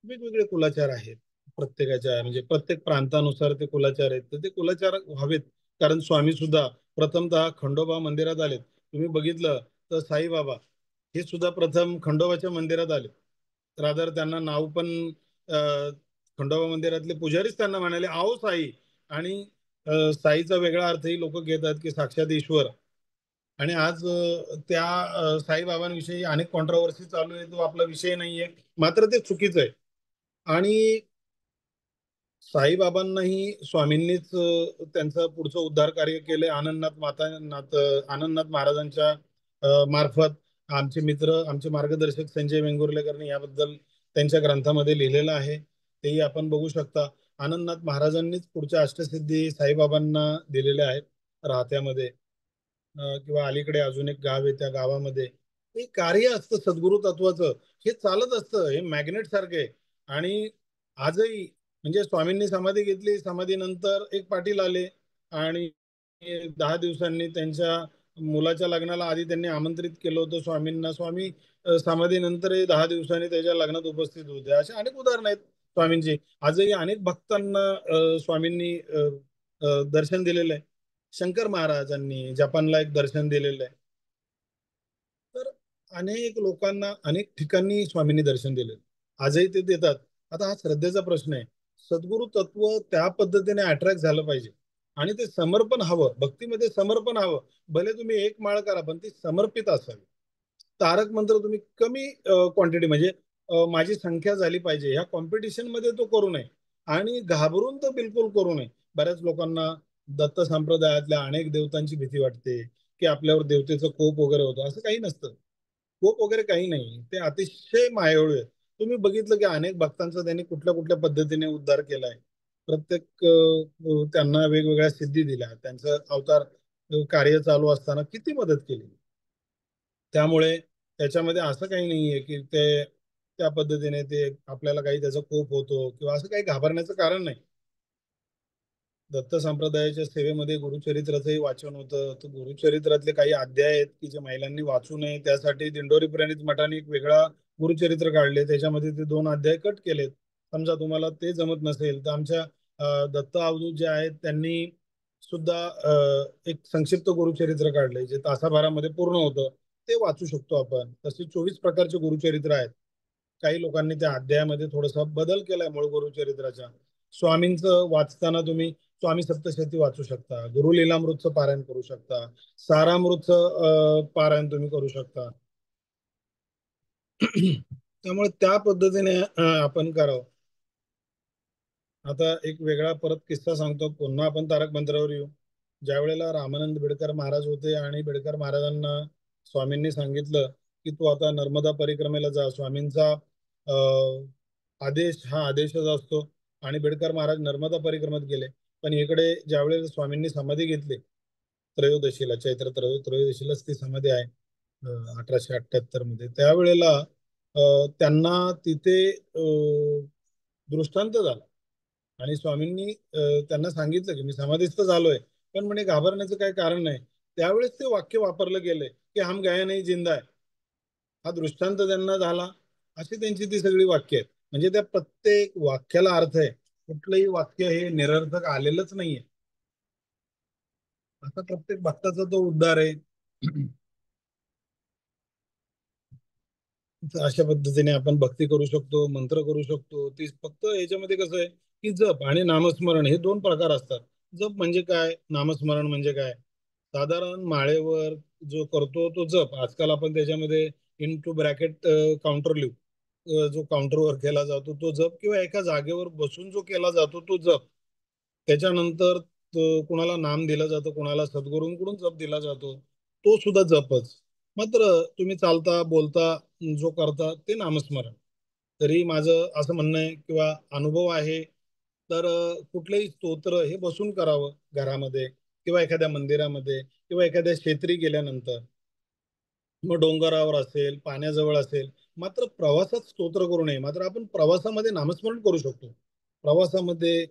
वेगवेगळे कुलाचार आहेत प्रत्येकाच्या, म्हणजे प्रत्येक प्रांतानुसार ते कुलाचार आहेत, तर ते कुलाचार व्हावेत. कारण स्वामी सुद्धा प्रथमतः खंडोबा मंदिरात आलेत. तुम्ही बघितलं तर साईबाबा हे सुद्धा प्रथम खंडोबाच्या मंदिरात आले. रादर त्यांना नाव पण खंडोबा मंदिरातले पुजारीच त्यांना म्हणाले आओ साई. आणि साईचा वेगळा अर्थही लोक घेतात की साक्षात ईश्वर. आणि आज त्या साईबाबांविषयी अनेक कॉन्ट्रोवर्सी चालू आहे, तो आपला विषय नाहीये. मात्र ते चुकीचं आहे. आणि साईबाबांनाही स्वामींनीच त्यांचं पुढचं उद्धार कार्य केले. आनंदनाथ महाराजांच्या मार्फत. आमचे मित्र, आमचे मार्गदर्शक संजय वेंगुर्लेकरनी याबद्दल त्यांच्या ग्रंथामध्ये लिहिलेलं आहे, तेही आपण बघू शकता. आनंदनाथ महाराजांनीच पुढच्या अष्टसिद्धी साईबाबांना दिलेल्या आहेत राहत्यामध्ये. किंवा अलीकडे अजून एक गाव आहे, त्या गावामध्ये हे कार्य असतं सद्गुरु तत्वाचं. हे चालत असतं, हे मॅग्नेट सारखे आहे. आणि आजही म्हणजे स्वामींनी समाधी घेतली, समाधीनंतर एक पाटील आले आणि 10 दिवसांनी त्यांच्या मुलाच्या लग्नाला आधी त्यांनी आमंत्रित केलं होतं स्वामींना. स्वामी समाधीनंतर 10 दिवसांनी त्याच्या लग्नात उपस्थित होते. असे अनेक उदाहरण आहेत स्वामींची. आजही अनेक भक्तांना स्वामींनी दर्शन दिलेलं आहे. शंकर महाराजांनी जपानला एक दर्शन दिलेलं आहे. तर अनेक लोकांना अनेक ठिकाणी स्वामींनी दर्शन दिले, आजही ते देतात. आता हा श्रद्धेचा प्रश्न आहे. सद्गुरु तत्व त्या पद्धतीने अट्रॅक्ट झालं पाहिजे. आणि ते समर्पण हवं, भक्तीमध्ये समर्पण हवं. भले तुम्ही एक माळ करा, पण ती समर्पित असावी. तारक मंत्र तुम्ही कमी क्वांटिटी, म्हणजे माझी संख्या झाली पाहिजे ह्या कॉम्पिटिशन मध्ये तो करू नये. आणि घाबरून तर बिलकुल करू नये. बऱ्याच लोकांना दत्त संप्रदायातल्या अनेक देवतांची भीती वाटते की आपल्यावर देवतेचं कोप वगैरे होतं. असं काही नसतं. कोप वगैरे काही नाही, ते अतिशय मायाळू आहेत. तुम्ही बघितलं की अनेक भक्तांचा त्यांनी कुठल्या कुठल्या पद्धतीने उद्धार केलाय. प्रत्येक त्यांना वेगवेगळ्या सिद्धी दिल्या, त्यांचं अवतार कार्य चालू असताना किती मदत केली. त्यामुळे त्याच्यामध्ये असं काही नाहीये की ते त्या पद्धतीने ते आपल्याला काही त्याचा कोप होतो किंवा असं काही घाबरण्याचं कारण नाही. दत्त संप्रदायाच्या सेवेमध्ये गुरुचरित्राचंही वाचन होतं. तर गुरुचरित्रातले काही अध्याय आहेत की जे महिलांनी वाचू नये, त्यासाठी दिंडोरी प्रणित मठाने एक वेगळा गुरुचरित्र काढले. त्याच्यामध्ये ते 2 अध्याय कट केलेत. समजा तुम्हाला ते जमत नसेल तर आमच्या दत्त अवधूत जे आहेत त्यांनी सुद्धा एक संक्षिप्त गुरुचरित्र काढले, जे तासाभरामध्ये पूर्ण होतं. ते वाचू शकतो आपण. तसे 24 प्रकारचे गुरुचरित्र आहेत. काही लोकांनी त्या अध्यायामध्ये थोडासा बदल केलाय मूळ गुरुचरित्राच्या. स्वामींचं वाचताना तुम्ही स्वामी सप्तशती वाचू शकता, गुरु लीलामृतचं पारायण करू शकता, सारामृतचं पारायण तुम्ही करू शकता. त्यामुळे त्या पद्धतीने आपण करावं. आता एक वेगळा परत किस्सा सांगतो, पुन्हा आपण तारक मंत्रावर येऊ. ज्या वेळेला रामानंद बेडकर महाराज होते आणि बेडकर महाराजांना स्वामींनी सांगितलं की तू आता नर्मदा परिक्रमेला जा, स्वामींचा आदेश हा आदेशच असतो. आणि बेडकर महाराज नर्मदा परिक्रमेत गेले. पण इकडे ज्यावेळेला स्वामींनी समाधी घेतली त्रयोदशीला, चैत्र त्रयोदशीलाच ती समाधी आहे 1878 मध्ये, त्यावेळेला त्यांना तिथे दृष्टांत झाला. आणि स्वामींनी त्यांना सांगितलं की मी समाधीस्थ झालोय, पण म्हणे घाबरण्याचं काही कारण नाही. त्यावेळेस ते वाक्य वापरलं गेलंय की हम गया नाही जिंदा आहे. हा दृष्टांत त्यांना झाला. अशी त्यांची ती सगळी वाक्य आहेत. म्हणजे त्या प्रत्येक वाक्याला अर्थ आहे. कुठलंही वाक्य हे निरर्थक आलेलंच नाहीये. आता प्रत्येक भक्ताचा तो उद्धार आहे. तर अशा पद्धतीने आपण भक्ती करू शकतो, मंत्र करू शकतो. ती फक्त याच्यामध्ये कसं आहे की जप आणि नामस्मरण हे 2 प्रकार असतात. जप म्हणजे काय, नामस्मरण म्हणजे काय. साधारण माळेवर जो करतो तो जप. आजकाल आपण त्याच्यामध्ये इंटू ब्रॅकेट काउंटर लिहू. जो काउंटरवर केला जातो तो जप, किंवा एका जागेवर बसून जो केला जातो तो जप. त्याच्यानंतर कुणाला नाम दिलं जातं, कुणाला सद्गुरूंकडून जप दिला जातो, तो सुद्धा जपच. मात्र तुम्ही चालता बोलता जो करता ते नामस्मरण. तरी माझं असं म्हणणं आहे किंवा अनुभव आहे, तर कुठलंही स्तोत्र हे बसून करावं घरामध्ये किंवा एखाद्या मंदिरामध्ये किंवा एखाद्या क्षेत्री गेल्यानंतर. मग डोंगरावर असेल, पाण्याजवळ असेल, मात्र प्रवासात स्तोत्र करू नये. मात्र आपण प्रवासामध्ये नामस्मरण करू शकतो. प्रवासामध्ये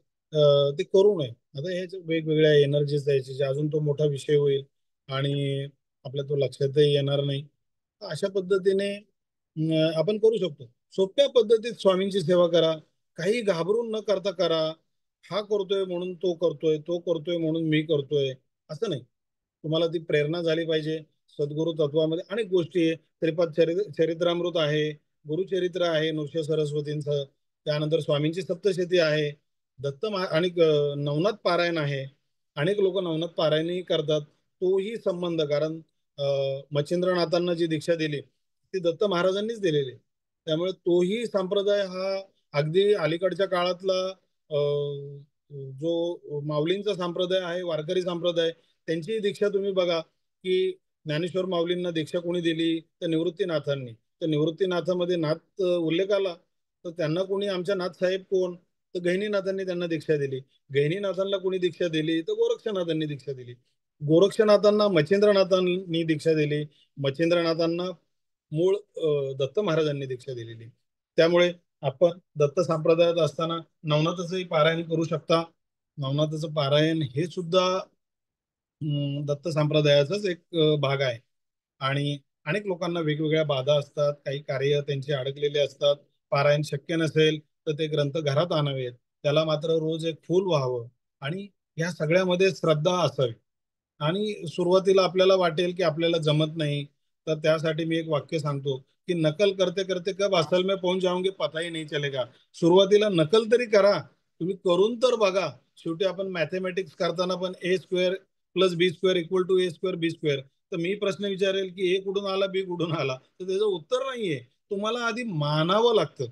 ते करू नये. आता ह्याच्या वेगवेगळ्या एनर्जीज द्यायचे, अजून तो मोठा विषय होईल आणि आपल्या तो लक्षातही येणार नाही. अशा पद्धतीने आपण करू शकतो. सोप्या पद्धतीत स्वामींची सेवा करा. काही घाबरून न करता करा. हा करतोय म्हणून तो करतोय, तो करतोय म्हणून मी करतोय, असं नाही. तुम्हाला ती प्रेरणा झाली पाहिजे. सद्गुरु तत्वामध्ये अनेक गोष्टी आहे. चरित्रामृत आहे, गुरुचरित्र आहे नृसिंह सरस्वतींचं, त्यानंतर स्वामींची सप्तशती आहे, आणि नवनाथ पारायण आहे. अनेक लोक नवनाथ पारायणही करतात. तोही संबंध, कारण मच्छिंद्रनाथांना जी दीक्षा दिली ती दत्त महाराजांनीच दिलेली. त्यामुळे तोही संप्रदाय हा अगदी अलीकडच्या काळातला जो माऊलींचा संप्रदाय आहे, वारकरी संप्रदाय, त्यांची दीक्षा तुम्ही बघा की ज्ञानेश्वर माऊलींना दीक्षा कोणी दिली तर निवृत्तीनाथांनी. तर निवृत्तीनाथामध्ये नाथ उल्लेख आला, तर त्यांना कोणी आमच्या नाथ साहेब कोण, तर गहिनीनाथांनी त्यांना दीक्षा दिली. गहिनीनाथांना कोणी दीक्षा दिली तर गोरक्षनाथांनी दीक्षा दिली. गोरक्षनाथांना मच्छिंद्रनाथांनी दीक्षा दिली. मच्छिंद्रनाथांना मूळ दत्त महाराजांनी दीक्षा दिलेली. त्यामुळे आपण दत्त संप्रदायात असताना नवनाथाचंही पारायण करू शकता. नवनाथाचं पारायण हे सुद्धा दत्त संप्रदायाचाच एक भाग आहे. आणि अनेक लोकांना वेगवेगळ्या बाधा असतात, काही कार्य त्यांचे अडकलेले असतात. पारायण शक्य नसेल तर ते ग्रंथ घरात आणावेत. त्याला मात्र रोज एक फूल व्हावं आणि या सगळ्यामध्ये श्रद्धा असावी. आणि सुरुवातीला आपल्याला वाटेल की आपल्याला जमत नाही, तर त्यासाठी मी एक वाक्य सांगतो की नकल करते करते कब असल में पहुंच जाओगे पता ही नहीं चलेगा. सुरुवातीला नकल तरी करा, तुम्ही करून तर बघा. शेवटी आपण मॅथमॅटिक्स करताना पण A square plus B square equal to A square B square. तर मी प्रश्न विचारेल की ए कुठून आला बी कुठून आला, तर त्याचं उत्तर नाहीये. तुम्हाला आधी मानावं लागतं.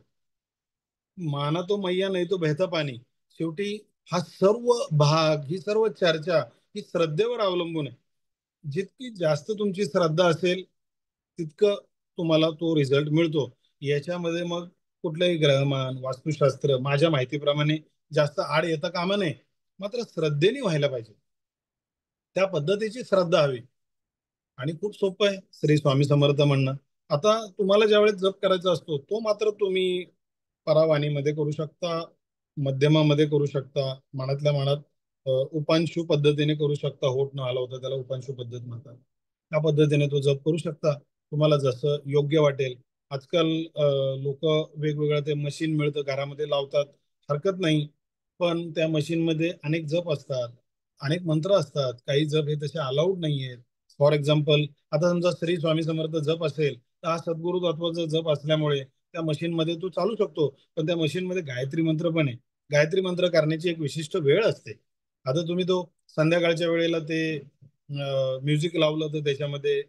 माना तो मैया नाही तो बहता पाणी. शेवटी हा सर्व भाग, ही सर्व चर्चा ही श्रद्धेवर अवलंबून आहे. जितकी जास्त तुमची श्रद्धा असेल तितकं तुम्हाला तो रिझल्ट मिळतो. याच्यामध्ये मग कुठलंही ग्रहमान वास्तुशास्त्र माझ्या माहितीप्रमाणे जास्त आड येता कामा नये. मात्र श्रद्धेने व्हायला पाहिजे, त्या पद्धतीची श्रद्धा हवी. आणि खूप सोपं आहे श्री स्वामी समर्थ म्हणणं. आता तुम्हाला ज्यावेळेस जप करायचा असतो तो मात्र तुम्ही परावाणीमध्ये करू शकता, मध्यमामध्ये करू शकता, मनातल्या मनात उपांशू पद्धतीने करू शकता. होठ न हलवता त्याला उपांशू पद्धत म्हणतात. त्या पद्धतीने तो जप करू शकता, तुम्हाला जसं योग्य वाटेल. आजकाल लोक वेगवेगळं ते मशीन मिळतं घरामध्ये लावतात, हरकत नाही. पण त्या मशीनमध्ये अनेक जप असतात, अनेक मंत्र असतात. काही जप हे तसे अलाउड नाही आहेत. फॉर एक्झाम्पल, आता समजा श्री स्वामी समर्थ जप असेल तर हा सद्गुरु तत्वाचा जप असल्यामुळे त्या मशीनमध्ये तो चालू शकतो. पण त्या मशीनमध्ये गायत्री मंत्र पण आहे. गायत्री मंत्र करण्याची एक विशिष्ट वेळ असते. आता तुम्ही तो संध्याकाळच्या वेळेला ते म्युझिक लावलं तर त्याच्यामध्ये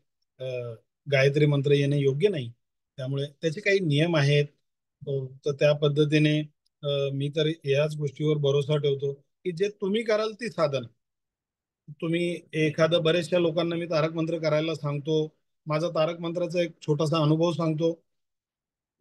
गायत्री मंत्र येणे योग्य नाही. त्यामुळे त्याचे काही नियम आहेत. तर त्या पद्धतीने मी तर याच गोष्टीवर भरोसा ठेवतो की जे तुम्ही कराल ती साधन. तुम्ही एखादं, बऱ्याचशा लोकांना मी तारक मंत्र करायला सांगतो. माझा तारक मंत्राचा एक छोटासा अनुभव सांगतो.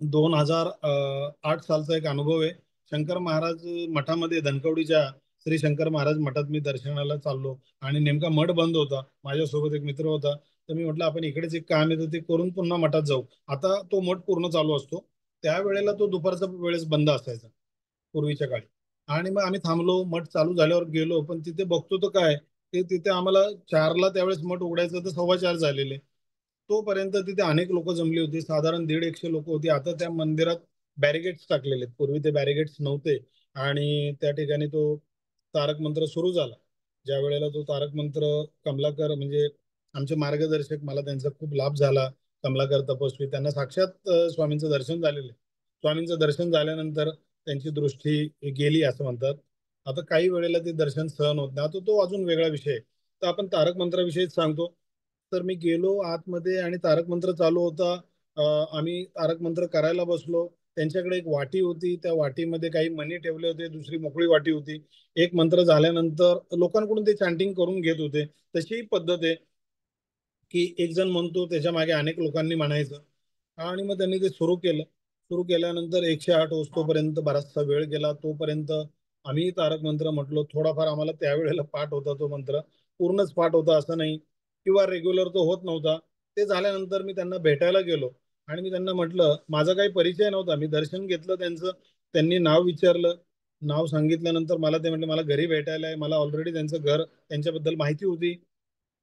2008 सालचा एक अनुभव आहे. शंकर महाराज मठामध्ये, धनकवडीच्या श्री शंकर महाराज मठात मी दर्शनाला चाललो आणि नेमका मठ बंद होता. माझ्यासोबत एक मित्र होता. तर मी म्हटलं आपण इकडेच एक काम आहे तर ते करून पुन्हा मठात जाऊ. आता तो मठ पूर्ण चालू असतो, त्यावेळेला तो दुपारच्या वेळेस बंद असायचा पूर्वीच्या काळी. आणि मग आम्ही थांबलो, मठ चालू झाल्यावर गेलो. पण तिथे बघतो तर काय, ते तिथे आम्हाला 4ला त्यावेळेस मठ उघडायचं तर 4:15 झालेले. तोपर्यंत तिथे अनेक लोक जमली होती, साधारण 150-100 लोक होती. आता त्या मंदिरात बॅरिगेट्स टाकलेले आहेत, पूर्वी ते बॅरिगेट्स नव्हते. आणि त्या ठिकाणी तो तारक मंत्र सुरू झाला. ज्या वेळेला तो तारक मंत्र, कमलाकर म्हणजे आमचे मार्गदर्शक, मला त्यांचा खूप लाभ झाला. कमलाकर तपस्वी, त्यांना साक्षात स्वामींचं दर्शन झालेलं. स्वामींचं दर्शन झाल्यानंतर त्यांची दृष्टी गेली असं म्हणतात. आता काही वेळेला ते दर्शन सहन होत नाही, आता तो अजून वेगळा विषय आहे. तर आपण तारक मंत्राविषयीच सांगतो. तर मी गेलो आतमध्ये आणि तारक मंत्र चालू होता. आम्ही तारक मंत्र करायला बसलो. त्यांच्याकडे एक वाटी होती, त्या वाटीमध्ये काही मणी ठेवले होते, दुसरी मोकळी वाटी होती. एक मंत्र झाल्यानंतर लोकांकडून ते चॅन्टिंग करून घेत होते. तशी पद्धत आहे. की एक जण म्हणतो त्याच्या मागे अनेक लोकांनी म्हणायचं, आणि मग त्यांनी ते सुरू केलं. सुरू केल्यानंतर 108 वस्तूपर्यंत बराचसा वेळ गेला. तोपर्यंत आम्ही तारक मंत्र म्हटलो. थोडाफार आम्हाला त्यावेळेला पाठ होता तो मंत्र, पूर्णच पाठ होता असं नाही, किंवा रेग्युलर तो होत नव्हता. ते झाल्यानंतर मी त्यांना भेटायला गेलो आणि मी त्यांना म्हटलं, माझा काही परिचय नव्हता, मी दर्शन घेतलं त्यांचं. त्यांनी नाव विचारलं, नाव सांगितल्यानंतर मला ते म्हटले मला घरी भेटायला आहे. मला ऑलरेडी त्यांचं घर, त्यांच्याबद्दल माहिती होती.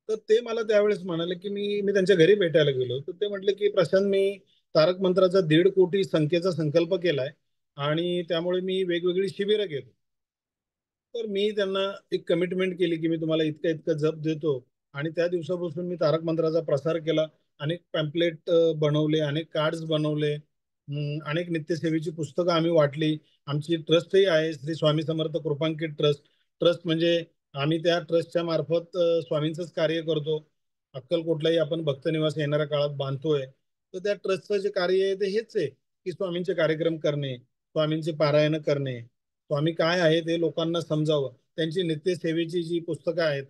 तर ते मला त्यावेळेस म्हणाले की मी मी त्यांच्या घरी भेटायला गेलो. तर ते म्हटले की प्रशांत, मी तारक मंत्राचा 1.5 कोटी संख्येचा संकल्प केलाय आणि त्यामुळे मी वेगवेगळी शिबिरं घेतो. तर मी त्यांना एक कमिटमेंट केली की मी तुम्हाला इतकं इतकं जप देतो. आणि त्या दिवसापासून मी तारक मंत्राचा प्रसार केला. अनेक पॅम्पलेट बनवले, अनेक कार्ड्स बनवले, अनेक नित्यसेवेची पुस्तकं आम्ही वाटली. आमची ट्रस्टही आहे, श्री स्वामी समर्थ कृपांकित ट्रस्ट. ट्रस्ट म्हणजे आम्ही त्या ट्रस्टच्या मार्फत स्वामींचंच कार्य करतो. अक्कलकोटलाही आपण भक्तनिवास येणाऱ्या काळात बांधतोय. तर त्या ट्रस्टचं जे कार्य आहे ते हेच आहे की स्वामींचे कार्यक्रम करणे, स्वामींचे पारायण करणे, स्वामी काय आहे ते लोकांना समजावं. त्यांची नित्यसेवेची जी पुस्तकं आहेत,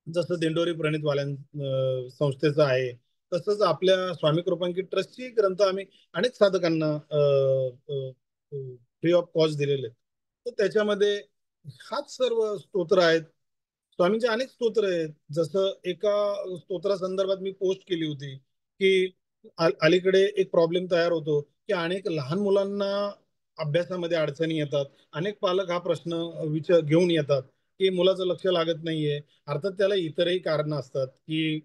जसं दिंडोरी प्रणितवाल्यां संस्थेचं आहे, तसंच आपल्या स्वामी कृपांकित ट्रस्टची ग्रंथ आम्ही अनेक साधकांना फ्री ऑफ कॉस्ट दिलेले आहेत. तर त्याच्यामध्ये हाच सर्व स्तोत्र आहेत. स्वामींचे अनेक स्तोत्र आहेत. जसं एका स्तोत्रासंदर्भात मी पोस्ट केली होती की अलीकडे एक प्रॉब्लेम तयार होतो की अनेक लहान मुलांना अभ्यासामध्ये अडचणी येतात. अनेक पालक हा प्रश्न घेऊन येतात की मुलाचं लक्ष लागत नाहीये. अर्थात त्याला इतरही कारणं असतात की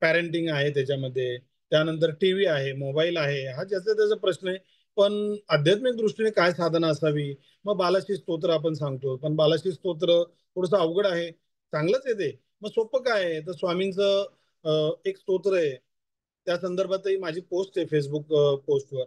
पॅरेंटिंग आहे त्याच्यामध्ये, त्यानंतर टीव्ही आहे, मोबाईल आहे, हा ज्याचा त्याचा प्रश्न आहे. पण आध्यात्मिक दृष्टीने काय साधना असावी? मग बालाशी स्तोत्र आपण सांगतो, पण बालाशी स्तोत्र थोडंसं अवघड आहे. चांगलंच आहे ते. मग सोपं काय आहे? तर स्वामींचं एक स्तोत्र आहे. त्या संदर्भातही माझी पोस्ट आहे फेसबुक पोस्टवर,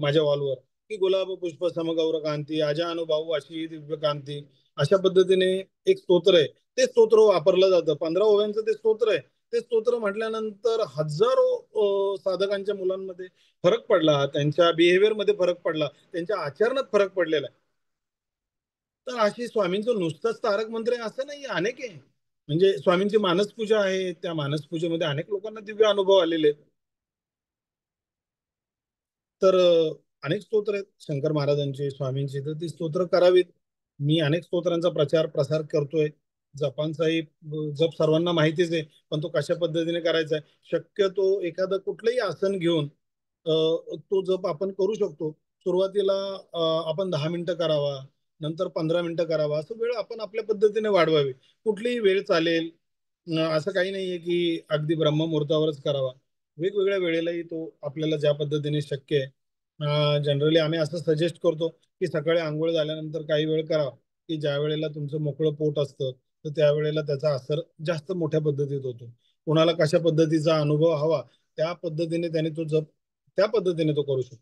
माझ्या वॉलवर, की गुलाब पुष्प समगौर कांती अजा अनुभव अशी दिव्य कांती. अशा पद्धतीने एक स्तोत्र आहे. ते स्तोत्र वापरलं जातं. 15 ओव्यांचं ते स्तोत्र आहे. ते स्तोत्र म्हटल्यानंतर हजारो साधकांच्या मुलांमध्ये फरक पडला, त्यांच्या बिहेवियरमध्ये फरक पडला, त्यांच्या आचरणात फरक पडलेला आहे. तर अशी स्वामींचं नुसतंच तारक मंत्र आहे असं नाही, अनेक आहे. म्हणजे स्वामींची मानसपूजा आहे, त्या मानसपूजेमध्ये अनेक लोकांना दिव्य अनुभव आलेले आहेत. तर अनेक स्तोत्र आहेत शंकर महाराजांची, स्वामींची, तर ती स्तोत्र करावीत. मी अनेक स्तोत्रांचा प्रचार प्रसार करतोय. जपांचाही जप सर्वांना माहितीच आहे, पण तो कशा पद्धतीने करायचा आहे. शक्यतो एखादं कुठलंही आसन घेऊन तो जप आपण करू शकतो. सुरुवातीला आपण 10 मिनिटं करावा, नंतर 15 मिनिटं करावा, असं वेळ आपण आपल्या पद्धतीने वाढवावी. कुठलीही वेळ चालेल. असं काही नाहीये की अगदी ब्रह्ममुहूर्तावरच करावा. वेगवेगळ्या वेळेलाही तो आपल्याला ज्या पद्धतीने शक्य आहे. जनरली आम्ही असं सजेस्ट करतो की सकाळी आंघोळ झाल्यानंतर काही वेळ करावा, की ज्या वेळेला तुमचं मोकळं पोट असतं, तर त्यावेळेला त्याचा असर जास्त मोठ्या पद्धतीत होतो. कोणाला कशा पद्धतीचा अनुभव हवा, त्या पद्धतीने त्याने तो जप त्या पद्धतीने तो करू शकतो.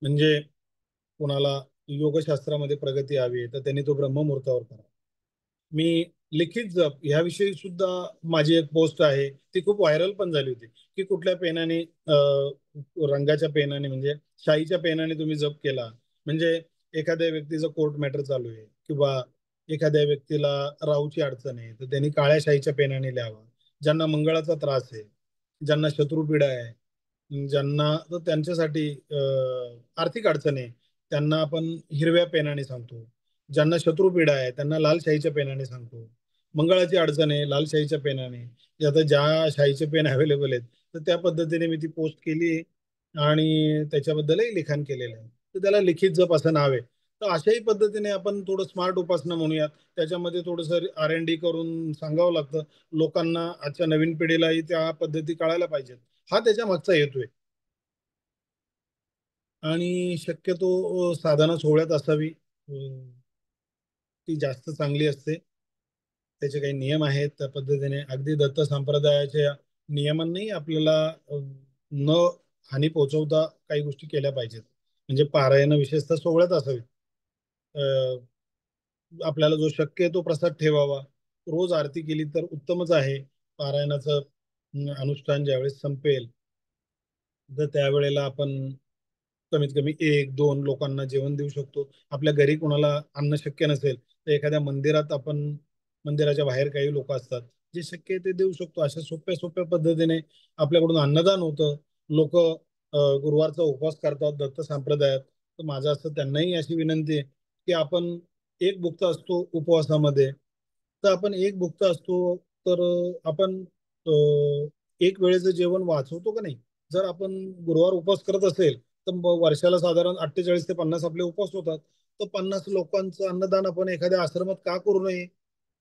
म्हणजे कोणाला योगशास्त्रामध्ये प्रगती हवी तर त्यांनी तो ब्रह्ममुहूर्तावर करा. मी लिखित जप ह्याविषयी सुद्धा माझी एक पोस्ट आहे, ती खूप व्हायरल पण झाली होती, की कुठल्या पेनाने रंगाच्या पेनाने म्हणजे शाईच्या पेनाने तुम्ही जप केला म्हणजे एखाद्या व्यक्तीचं कोर्ट मॅटर चालू आहे किंवा एखाद्या व्यक्तीला राहूची अडचण आहे, तर त्यांनी काळ्या शाईच्या पेनाने लिहावा. ज्यांना मंगळाचा त्रास आहे, ज्यांना शत्रुपीडा आहे, ज्यांना तर त्यांच्यासाठी आर्थिक अडचण आहे, त्यांना आपण हिरव्या पेनाने सांगतो. ज्यांना शत्रुपीडा आहे त्यांना लाल शाईच्या पेनाने सांगतो. मंगळाची अडचण आहे लाल शाईच्या पेनाने. ते आता ज्या शाईचे पेन अवेलेबल आहेत, तर त्या पद्धतीने मी ती पोस्ट केली आणि त्याच्याबद्दलही लिखाण केलेलं आहे. तर त्याला लिखित जप असं नाव आहे. तर अशाही पद्धतीने आपण थोडं स्मार्ट उपासना म्हणूयात. त्याच्यामध्ये थोडंसं R&D करून सांगावं लागतं लोकांना. आजच्या नवीन पिढीलाही त्या पद्धती कळायला पाहिजेत. हा त्याच्या मागचा हेतू आहे. आणि शक्यतो साधना सोहळ्यात असावी. ती जास्त चांगली असते. त्याचे काही नियम आहेत त्या पद्धतीने अगदी दत्त संप्रदायाच्या नियमांनी आपल्याला न हानी पोहोचवता काही गोष्टी केल्या पाहिजेत. म्हणजे पारायण विशेषतः सोहळ्यात असावी. आपल्याला जो शक्य आहे तो प्रसाद ठेवावा. रोज आरती केली तर उत्तमच आहे. पारायणाचं अनुष्ठान ज्यावेळेस संपेल, तर त्यावेळेला आपण कमीत कमी 1-2 लोकांना जेवण देऊ शकतो. आपल्या घरी कोणाला अन्न शक्य नसेल तर एखाद्या मंदिरात आपण, मंदिराच्या बाहेर काही लोक असतात, जे शक्य आहे ते देऊ शकतो. अशा सोप्या सोप्या पद्धतीने आपल्याकडून अन्नदान होतं. लोक गुरुवारचा उपवास करतात दत्त संप्रदायात. तर माझं असं त्यांनाही अशी विनंती आहे की आपण एक भुक्त असतो उपवासामध्ये, तर आपण एक भुक्त असतो, तर आपण एक वेळेचं जेवण वाचवतो का नाही. जर आपण गुरुवार उपवास करत असेल तर वर्षाला साधारण 48 ते 50 आपले उपवास होतात. तर 50 लोकांचं अन्नदान आपण एखाद्या आश्रमात का करू नये.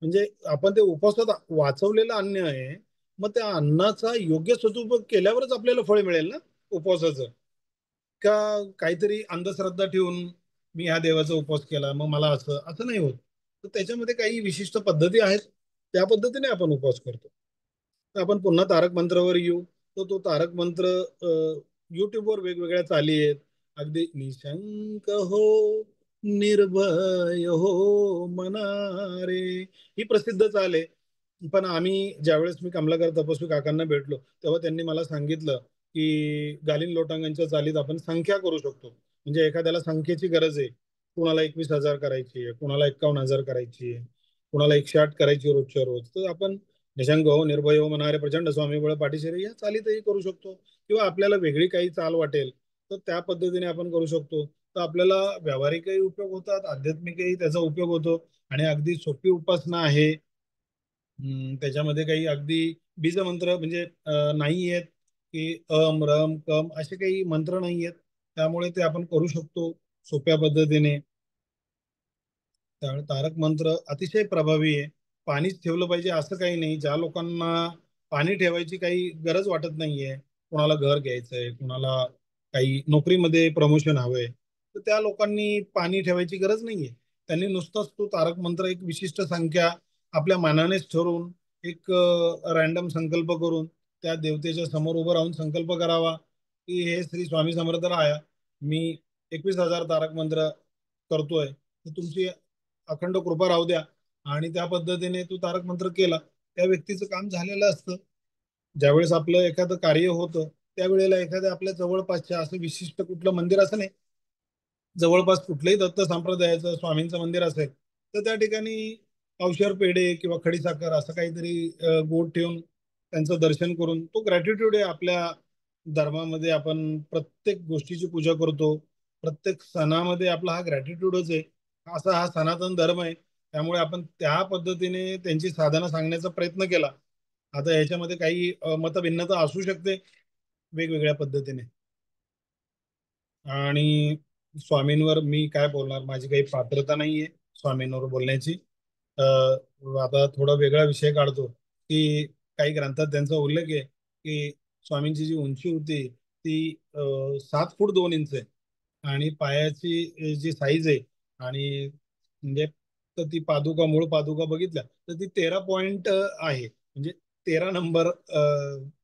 म्हणजे आपण ते उपवासात वाचवलेलं अन्न आहे, मग त्या अन्नाचा योग्य सदुपयोग केल्यावरच आपल्याला फळ मिळेल ना उपवासाचं. का काहीतरी अंधश्रद्धा ठेवून मी ह्या देवाचा उपवास केला मग मला असं असं नाही होत. तर त्याच्यामध्ये काही विशिष्ट पद्धती आहेत, त्या पद्धतीने आपण उपवास करतो. तर आपण पुन्हा तारक मंत्रावर येऊ. तर तो तारक मंत्र युट्यूबवर वेगवेगळ्या चाली आहेत. अगदी निशंक हो, निर्भय हो मना रे, ही प्रसिद्ध चाल आहे. पण आम्ही ज्यावेळेस मी कमलाकर तपस्वी काकांना भेटलो तेव्हा त्यांनी मला सांगितलं की गालिन लोटांगांच्या चालीत आपण संख्या करू शकतो. म्हणजे एखाद्याला संख्येची गरज आहे, कुणाला 21,000 करायची आहे, कुणाला 51,000 करायची आहे, कुणाला 108 करायची रोजच्या रोज, तर आपण निशंक हो निर्भय हो म्हणणारे प्रचंड स्वामी बळ पाठीशी रे या चालीतही करू शकतो. किंवा आपल्याला वेगळी काही चाल वाटेल तर त्या पद्धतीने आपण करू शकतो. तर आपल्याला व्यावहारिकही उपयोग होतात, आध्यात्मिकही त्याचा उपयोग होतो. आणि अगदी सोपी उपासना आहे. त्याच्यामध्ये काही अगदी बीजमंत्र म्हणजे नाही आहेत की अम रम कम असे काही मंत्र नाही आहेत. त्यामुळे ते आपण करू शकतो सोप्या पद्धतीने. त्यामुळे तारक मंत्र अतिशय प्रभावी आहे. पाणीच ठेवलं पाहिजे असं काही नाही. ज्या लोकांना पाणी ठेवायची काही गरज वाटत नाहीये, कुणाला घर घ्यायचंय, कुणाला काही नोकरीमध्ये प्रमोशन हवंय, तर त्या लोकांनी पाणी ठेवायची गरज नाहीये. त्यांनी नुसताच तो तारक मंत्र एक विशिष्ट संख्या आपल्या मनानेच ठरवून एक रॅन्डम संकल्प करून त्या देवतेच्या समोर उभं राहून संकल्प करावा की हे श्री स्वामी समर्थ राया, मी 21,000 तारक मंत्र करतोय, तर तुमची अखंड कृपा राहू द्या. आणि त्या पद्धतीने तू तारक मंत्र केला, त्या व्यक्तीचं काम झालेलं असतं. ज्यावेळेस आपलं एखादं कार्य होतं त्यावेळेला एखाद्या आपल्या जवळपासच्या असं विशिष्ट कुठलं मंदिर असं नाही, जवळपास कुठलंही दत्त संप्रदायाचं स्वामींचं मंदिर असेल तर त्या ठिकाणी पावशेर पेढे किंवा खडीसाखर असं काहीतरी गोड ठेवून त्यांचं दर्शन करून तो ग्रॅटिट्यूड आहे. आपल्या धर्मामध्ये आपण प्रत्येक गोष्टीची पूजा करतो, प्रत्येक सणामध्ये आपला हा ग्रॅटिट्यूडच आहे. असा हा सनातन धर्म आहे. त्यामुळे आपण त्या पद्धतीने त्यांची साधना सांगण्याचा प्रयत्न केला. आता ह्याच्यामध्ये काही मतभिन्नता असू शकते वेगवेगळ्या पद्धतीने. आणि स्वामींवर मी काय बोलणार, माझी काही पात्रता नाहीये स्वामींवर बोलण्याची. आता थोडा वेगळा विषय काढतो की काही ग्रंथात त्यांचा उल्लेख आहे की स्वामींची जी उंची होती ती 7 फूट 2 इंच आहे. आणि पायाची जी साईज आहे आणि म्हणजे तर ती पादुका मूळ पादुका बघितल्या तर ती 13 पॉइंट आहे. म्हणजे 13 नंबर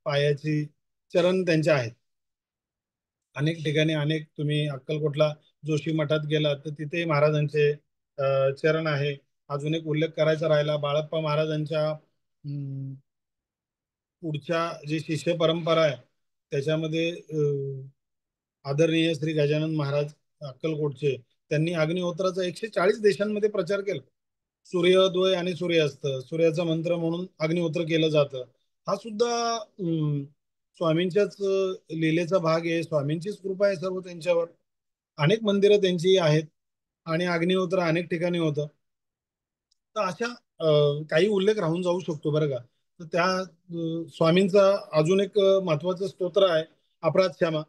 पायाची चरण त्यांच्या आहेत. अनेक ठिकाणी अनेक तुम्ही अक्कलकोटला जोशी मठात गेला तर तिथेही महाराजांचे चरण आहे. अजून एक उल्लेख करायचा राहिला बाळप्पा महाराजांच्या पुढच्या जी शिष्य परंपरा आहे त्याच्यामध्ये आदरणीय श्री गजानन महाराज अक्कलकोटचे, त्यांनी अग्निहोत्राचा 140 देशांमध्ये प्रचार केला. सूर्योदय आणि सूर्यास्त सूर्याचा मंत्र म्हणून अग्निहोत्र केलं जातं. हा सुद्धा स्वामींच्याच लीलेचा भाग आहे. स्वामींचीच कृपा आहे सर्व त्यांच्यावर. अनेक मंदिरं त्यांची आहेत आणि अग्निहोत्र अनेक ठिकाणी होतं. तर अशा काही उल्लेख राहून जाऊ शकतो बरं का. तर त्या स्वामींचा अजून एक महत्वाचं स्तोत्र आहे अपराध क्षमा,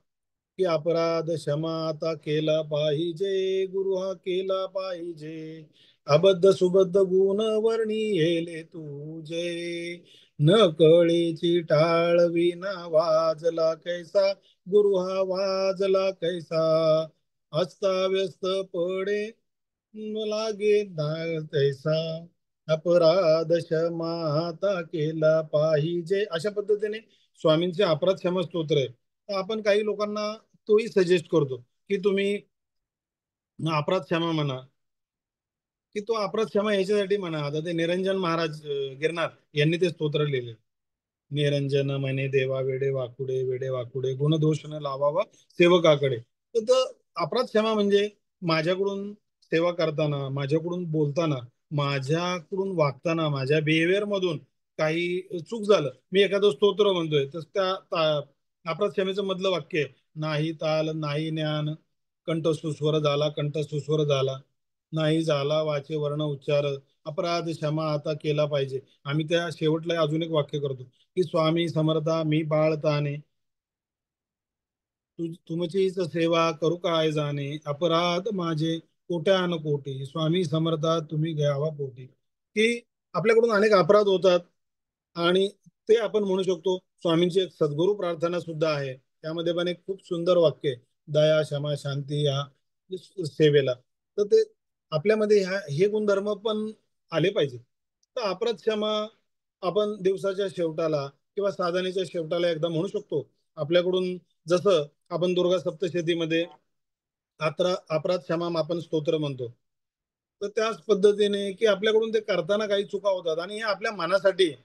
की अपराध क्षमा आता केला पाहिजे, गुरु हा केला पाहिजे, अबद्ध सुबद्ध गुण वर्णी येले तुझे, न कळेची टाळविना वाजला कैसा, गुरु हा वाजला कैसा, अस्ताव्यस्त पडे लागे तैसा, अपराध क्षमा आता केला पाहिजे. अशा पद्धतीने स्वामींचे अपराध क्षमा स्तोत्र आहे. तर आपण काही लोकांना तोही सजेस्ट करतो की तुम्ही अपराध क्षमा म्हणा, की तो अपराध क्षमा याच्यासाठी म्हणा. आता ते निरंजन महाराज गिरनार यांनी ते स्तोत्र लिहिले. निरंजन म्हणे देवा वेडे वाकुडे, वेडे वाकुडे गुण दोष न लावावा सेवकाकडे. तर अपराध क्षमा म्हणजे माझ्याकडून सेवा करताना, माझ्याकडून बोलताना, माझ्याकडून वागताना, माझ्या बिहेवियर मधून काही चूक झालं, मी एखादं स्तोत्र म्हणतोय तर अपराध क्षमेचं मधलं वाक्य आहे, नाही ताल नाही ज्ञान, कंठ सुस्वर झाला, कंठ सुस्वर झाला, नाही झाला वाचे वर्ण उच्चार, अपराध क्षमा आता केला पाहिजे. आम्ही त्या शेवटला अजून एक वाक्य करतो की स्वामी समर्था मी बाळताने, तुमचीच सेवा करू काय जाणे, अपराध माझे कोट्यान कोटी, स्वामी समर्था तुम्ही घ्यावा पोटी. की आपल्याकडून अनेक अपराध होतात आणि ते आपण म्हणू शकतो. स्वामींची एक सद्गुरू प्रार्थना सुद्धा आहे, त्यामध्ये पण एक खूप सुंदर वाक्य आहे, दया क्षमा शांती या सेवेला. तर ते आपल्यामध्ये हे गुणधर्म पण आले पाहिजे. तर अपराध क्षमा आपण दिवसाच्या शेवटाला किंवा साधनेच्या शेवटाला एकदा म्हणू शकतो आपल्याकडून. जसं आपण दुर्गा सप्तशतीमध्ये अपराध क्षमा आपण स्तोत्र म्हणतो, तर त्याच पद्धतीने की आपल्याकडून ते करताना काही चुका होतात आणि हे आपल्या मनासाठी आहे.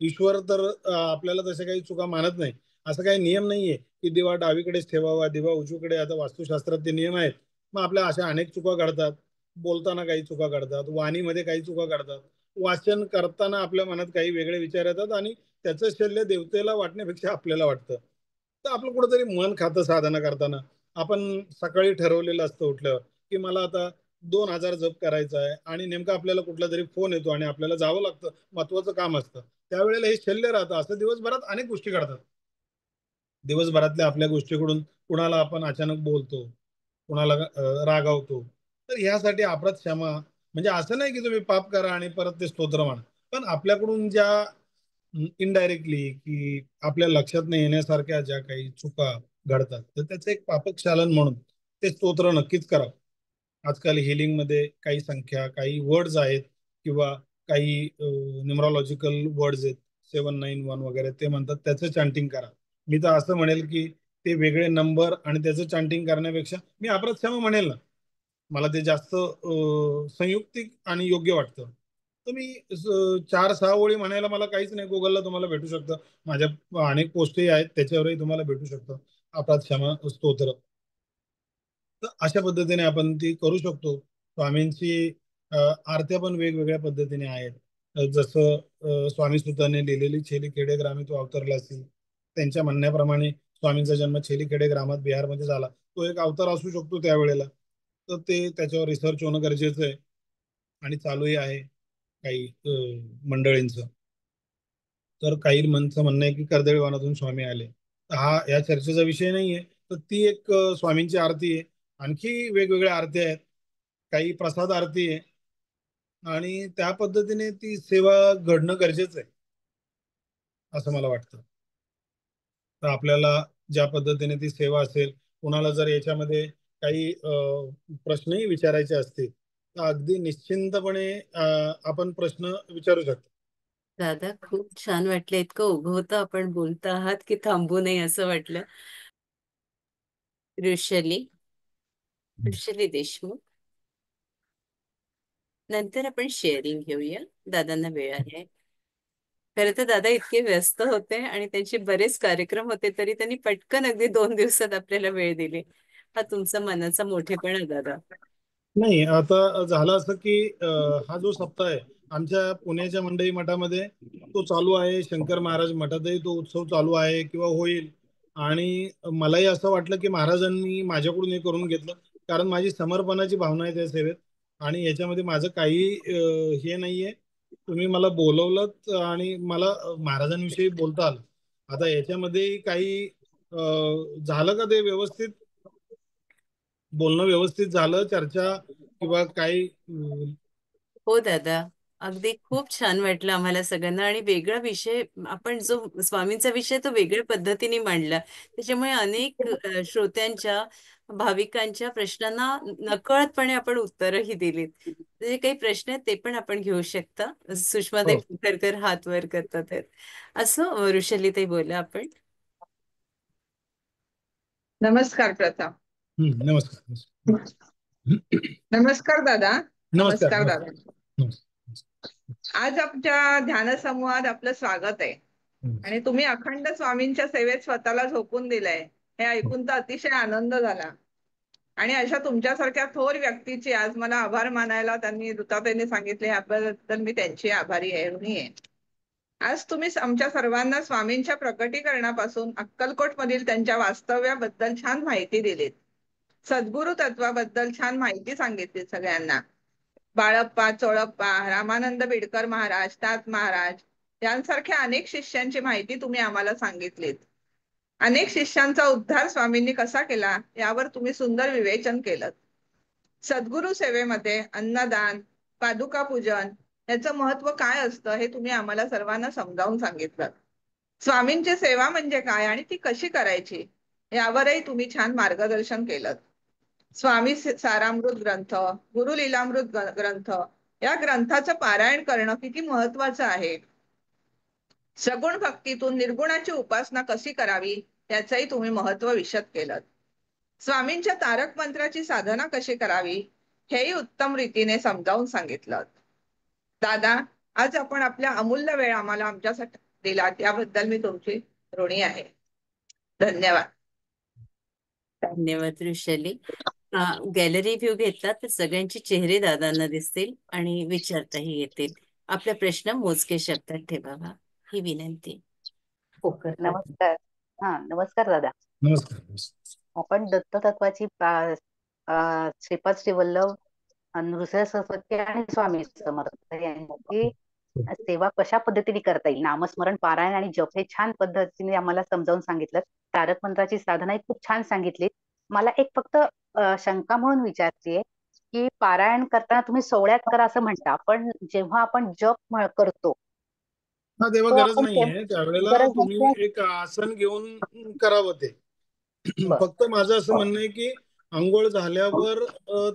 ईश्वर तर आपल्याला तशा काही चुका मानत नाही. असं काही नियम नाहीये की दिवा डावीकडेच ठेवावा, दिवा उजवीकडे, आता वास्तुशास्त्रात ते नियम आहेत. मग आपल्या अशा अनेक चुका घडतात, बोलताना काही चुका घडतात, वाणीमध्ये काही चुका घडतात, वाचन करताना आपल्या मनात काही वेगळे विचार येतात आणि त्याचं शल्य देवतेला वाटण्यापेक्षा आपल्याला वाटतं. तर आपलं कुठंतरी मन खातं साधना करताना. आपण सकाळी ठरवलेलं असतं उठल्यावर की मला आता 2,000 जप करायचा आहे आणि नेमका आपल्याला कुठला तरी फोन येतो आणि आपल्याला जावं लागतं, महत्वाचं काम असतं, त्यावेळेला हे शल्य राहतं. असं दिवसभरात अनेक गोष्टी घडतात. दिवसभरातल्या आपल्या गोष्टीकडून कुणाला आपण अचानक बोलतो, कुणाला रागावतो. तर ह्यासाठी अपराध क्षमा म्हणजे असं नाही की तुम्ही पाप करा आणि परत ते स्तोत्र म्हणा, पण आपल्याकडून ज्या इनडायरेक्टली की आपल्या लक्षात नाही येण्यासारख्या ज्या काही चुका घडतात, तर त्याचं एक पापक्षालन म्हणून ते स्तोत्र नक्कीच करा. आजकाल मध्ये काही संख्या, काही वर्ड्स आहेत किंवा काही न्युमरॉलॉजिकल वर्ड्स आहेत, 791 वगैरे ते म्हणतात, त्याचं चॅन्टिंग करा. मी तर असं म्हणेल की ते वेगळे नंबर आणि त्याचं चॅन्टिंग करण्यापेक्षा मी अपराध क्षमा म्हणेल ना, मला ते जास्त संयुक्तिक आणि योग्य वाटतं. तर मी 4-6 ओळी म्हणायला मला काहीच नाही, गुगलला तुम्हाला भेटू शकतं, माझ्या अनेक पोस्टही आहेत त्याच्यावरही तुम्हाला भेटू शकतं अपराध क्षमा स्तोत्र. तर अशा पद्धतीने आपण ती करू शकतो. स्वामींची आरत्या पण वेगवेगळ्या पद्धतीने आहेत. जसं स्वामी सुताने लिहिलेली छेली खेडे ग्रामी तो अवतरला असेल, त्यांच्या म्हणण्याप्रमाणे स्वामींचा जन्म छेली खेडे ग्रामात बिहारमध्ये झाला, तो एक अवतार असू शकतो त्यावेळेला. तर ते त्याच्यावर रिसर्च होणं गरजेचं आहे आणि चालूही आहे काही मंडळींचं. तर काही म्हणणं आहे की कर्दळीवनातून स्वामी आले. तर हा या चर्चेचा विषय नाहीये. तर ती एक स्वामींची आरती आहे. आणखी वेगवेगळ्या आरती आहेत, काही प्रसाद आरती आहे आणि त्या पद्धतीने ती सेवा घडणं गरजेचं आहे असं मला वाटतं. तर आपल्याला ज्या पद्धतीने ती सेवा असेल, कुणाला जर याच्यामध्ये काही प्रश्नही विचारायचे असतील तर अगदी निश्चिंतपणे आपण प्रश्न विचारू शकतो. दादा खूप छान वाटलं, इतकं उगवतं आपण बोलत आहात की थांबू नये असं वाटलं. ऋषली ऋषली देशमुख, नंतर आपण शेअरिंग घेऊया, दादांना वेळ आहे. खरं तर दादा इतके व्यस्त होते आणि त्यांचे बरेच कार्यक्रम होते, तरी त्यांनी पटकन अगदी 2 दिवसात आपल्याला वेळ दिली. हा तुमचा मनाचा मोठेपणा दादा. नाही, आता झालं असं की हा जो सप्ताह आहे आमच्या पुण्याच्या मंडई मठामध्ये तो चालू आहे, शंकर महाराज मठातही तो उत्सव चालू आहे किंवा होईल. आणि मलाही असं वाटलं की महाराजांनी माझ्याकडून हे करून घेतलं, कारण माझी समर्पणाची भावना आहे त्या सेवेत आणि याच्यामध्ये माझं काही हे नाहीये. तुम्ही मला बोलवलं आणि मला महाराजांविषयी बोलता आलं. आता याच्यामध्ये काही झालं का ते व्यवस्थित, बोलणं व्यवस्थित झालं, चर्चा किंवा काही हो दादा, अगदी खूप छान वाटलं आम्हाला सगळ्यांना. आणि वेगळा विषय आपण जो स्वामींचा विषय तो वेगळ्या पद्धतीने मांडला, त्याच्यामुळे अनेक श्रोत्यांच्या, भाविकांच्या प्रश्नांना नकळतपणे आपण उत्तरही दिलीत. जे काही प्रश्न आहेत ते पण आपण घेऊ शकता. सुषमाताई हो. करकर हात वर करतात आहेत. असं ऋषलीताई बोला आपण. नमस्कार प्रथा. नमस्कार नमस्कार. नमस्कार दादा. नमस्कार नमस्कार नमस्कार दादा. नमस्कार. आज आमच्या ध्यान समूहात आपलं स्वागत आहे आणि तुम्ही अखंड स्वामींच्या सेवेत स्वतःला झोकून दिलंय हे ऐकून तर अतिशय आनंद झाला. आणि अशा तुमच्यासारख्या थोर व्यक्तीचे आज मला आभार मानायला त्यांनी ऋताताईंनी सांगितले, याबद्दल मी त्यांची आभारी आहे, ऋणी आहे. आज तुम्ही आमच्या सर्वांना स्वामींच्या प्रकटीकरणापासून अक्कलकोटमधील त्यांच्या वास्तव्याबद्दल छान माहिती दिलीत. सद्गुरु तत्वाबद्दल छान माहिती सांगितली सगळ्यांना. बाळप्पा, चोळप्पा, रामानंद बिडकर महाराज, तात महाराज यांसारख्या अनेक शिष्यांची माहिती तुम्ही आम्हाला सांगितलीत. अनेक शिष्यांचा उद्धार स्वामींनी कसा केला यावर तुम्ही सुंदर विवेचन केलं. सद्गुरु सेवेमध्ये अन्नदान, पादुका पूजन याचं महत्व काय असतं हे तुम्ही आम्हाला सर्वांना समजावून सांगितलं. स्वामींची सेवा म्हणजे काय आणि ती कशी करायची यावरही तुम्ही छान मार्गदर्शन केलं. स्वामी सारामृत ग्रंथ, गुरु लीलामृत ग्रंथ या ग्रंथाचं पारायण करणं किती महत्वाचं आहे. सगुण भक्तीतून निर्गुणाची उपासना कशी करावी याचंही तुम्ही महत्व विशद केलं. स्वामींच्या तारक मंत्राची साधना कशी करावी हेही उत्तम रीतीने समजावून सांगितलं. दादा, आज आपण आपल्या अमूल्य वेळ आम्हाला आमच्यासाठी दिला त्याबद्दल मी तुमची ऋणी आहे. धन्यवाद. धन्यवाद वृषाली. गॅलरी व्ह्यू घेतला तर सगळ्यांचे चेहरे दादांना दिसतील आणि विचारताही येतील. आपला प्रश्न मोजके शब्दात ठेवावा ही विनंती. पोकर नमस्कार. नमस्कार दादा. नमस्कार. आपण दत्ततत्वाची श्रीपाद श्री वल्लभ नृसिंह सरस्वती आणि स्वामी समर्थ यांची सेवा कशा पद्धतीने करता येईल, नामस्मरण, पारायण आणि जप हे छान पद्धतीने आम्हाला समजावून सांगितलं. तारक मंत्राची साधनाही खूप छान सांगितली. मला एक फक्त शंका म्हणून विचारतेय की पारायण करताना तुम्ही सोहळ्यात करा असं म्हणता, पण जेव्हा आपण जप करतो हा, तेव्हा तो गरज आपण नाहीये. त्यावेळेला गरज तुम्ही नसते. एक आसन घेऊन करावं ते. बरं. फक्त माझं असं म्हणणं आहे की आंघोळ झाल्यावर